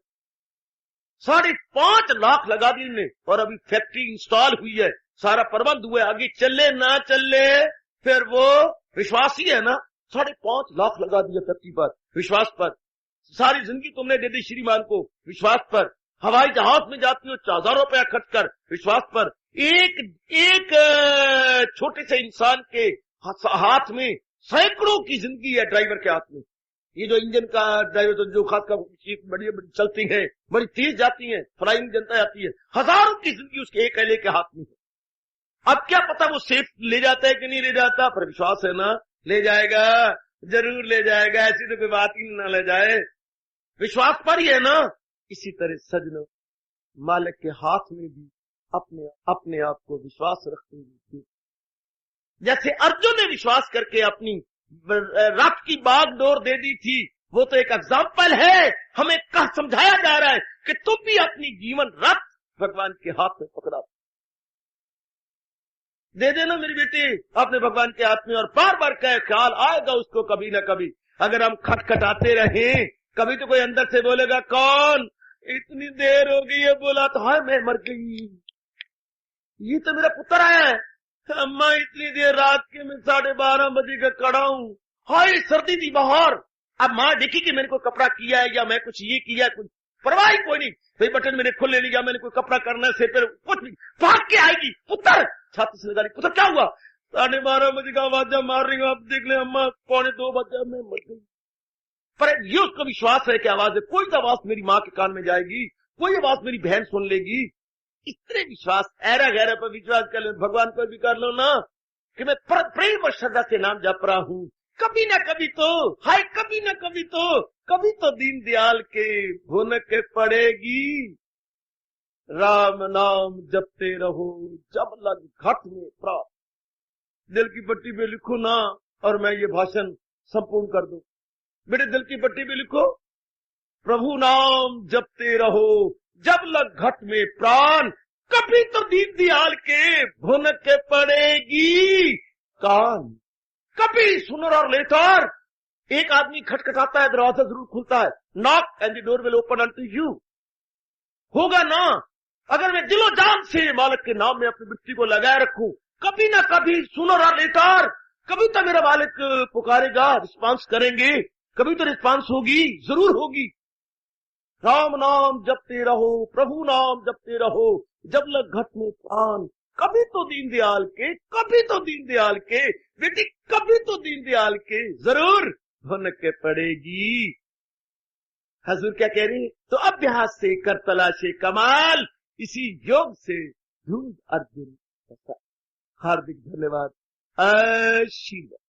5.5 लाख लगा दिए ने, और अभी फैक्ट्री इंस्टॉल हुई है, सारा प्रबंध हुआ है, आगे चले ना चले फिर वो विश्वास ही है ना। 5.5 लाख लगा दिया फैक्ट्री पर, विश्वास पर। सारी जिंदगी तुमने दे दी श्रीमान को, विश्वास पर। हवाई जहाज में जाती हो, हजारों रुपया खर्च कर, विश्वास पर। एक छोटे से इंसान के हाथ में सैकड़ों की जिंदगी है ड्राइवर के हाथ में। ये जो इंजन का ड्राइवर तो जो खास का बड़ी बड़ी चलती है, बड़ी तेज जाती है, फ्लाइंग जनता जाती है, हजारों की जिंदगी उसके एक अकेले के हाथ में है। अब क्या पता वो सेफ ले जाता है कि नहीं ले जाता, पर विश्वास है ना, ले जाएगा, जरूर ले जाएगा, ऐसी तो कोई बात ही ना ले जाए, विश्वास पर ही है ना। इसी तरह सजनों, मालिक के हाथ में भी अपने आप को विश्वास रखते हुए, जैसे अर्जुन ने विश्वास करके अपनी रथ की बागडोर दे दी थी, वो तो एक एग्जाम्पल है, हमें कहा समझाया जा रहा है कि तुम भी अपनी जीवन रथ भगवान के हाथ में पकड़ा दे देना मेरी बेटी अपने भगवान के हाथ में, और बार बार कहे ख्याल आएगा उसको कभी ना कभी। अगर हम खटखटाते रहें, कभी तो कोई अंदर से बोलेगा, कौन, इतनी देर हो गई है, बोला तो हाय मैं मर गई, ये तो मेरा पुत्र है। अम्मा इतनी देर रात के मैं 12:30 बजे का खड़ा हूँ, हाय सर्दी थी बाहर, अब माँ देखी कि मैंने कोई कपड़ा किया है या मैं कुछ ये किया, कुछ परवाह ही कोई नहीं, भाई बटन मेरे खुल ले लिया, मैंने कोई कपड़ा करना है, सिर पर कुछ नहीं, भाग के आएगी, पुत्र, छाती से लगा ली, पुत्र क्या हुआ, 12:30 बजे का आवाजा मार रही हूँ, अब देख ले अम्मा 1:45 बजे मैं मर गई। पर ये उसको विश्वास है कि आवाज है, कोई तो आवाज मेरी माँ के कान में जाएगी, कोई आवाज मेरी बहन सुन लेगी। इतने विश्वास, ऐरा गहरा पर विश्वास कर लो, भगवान पर भी कर लो ना, कि मैं प्रेम और श्रद्धा से नाम जप रहा हूँ, कभी ना कभी तो, हाय कभी ना कभी तो दीन दयाल के भुनक पड़ेगी। राम नाम जपते रहो जब लग घट में प्राप्त। दिल की पट्टी पे लिखो ना, और मैं ये भाषण संपूर्ण कर दूं। बेटे दिल की पट्टी पे लिखो, प्रभु नाम जपते रहो जब लग घट में प्राण, कभी तो दीन दयाल के भुनक पड़ेगी कान। कभी सुनर और लेटर एक आदमी खटखटाता है, दरवाजा जरूर खुलता है, knock and the door will open unto you, होगा ना। अगर मैं दिलो जान से मालिक के नाम में अपनी मिट्टी को लगाए रखूं, कभी ना कभी सुनर और लेटर, कभी तो मेरा मालिक पुकारेगा, रिस्पांस करेंगे, कभी तो रिस्पांस होगी, जरूर होगी। राम नाम जपते रहो, प्रभु नाम जपते रहो जब लग घट में प्राण, कभी तो दीन दयाल के, कभी तो दीन दयाल के, बेटी कभी तो दीन दयाल के जरूर भुनक पड़ेगी। हजूर क्या कह रहे हैं, तो अभ्यास से कर तलाशे कमाल, इसी योग से ढूंढ अर्जुन। हार्दिक धन्यवाद। आशीर्वाद।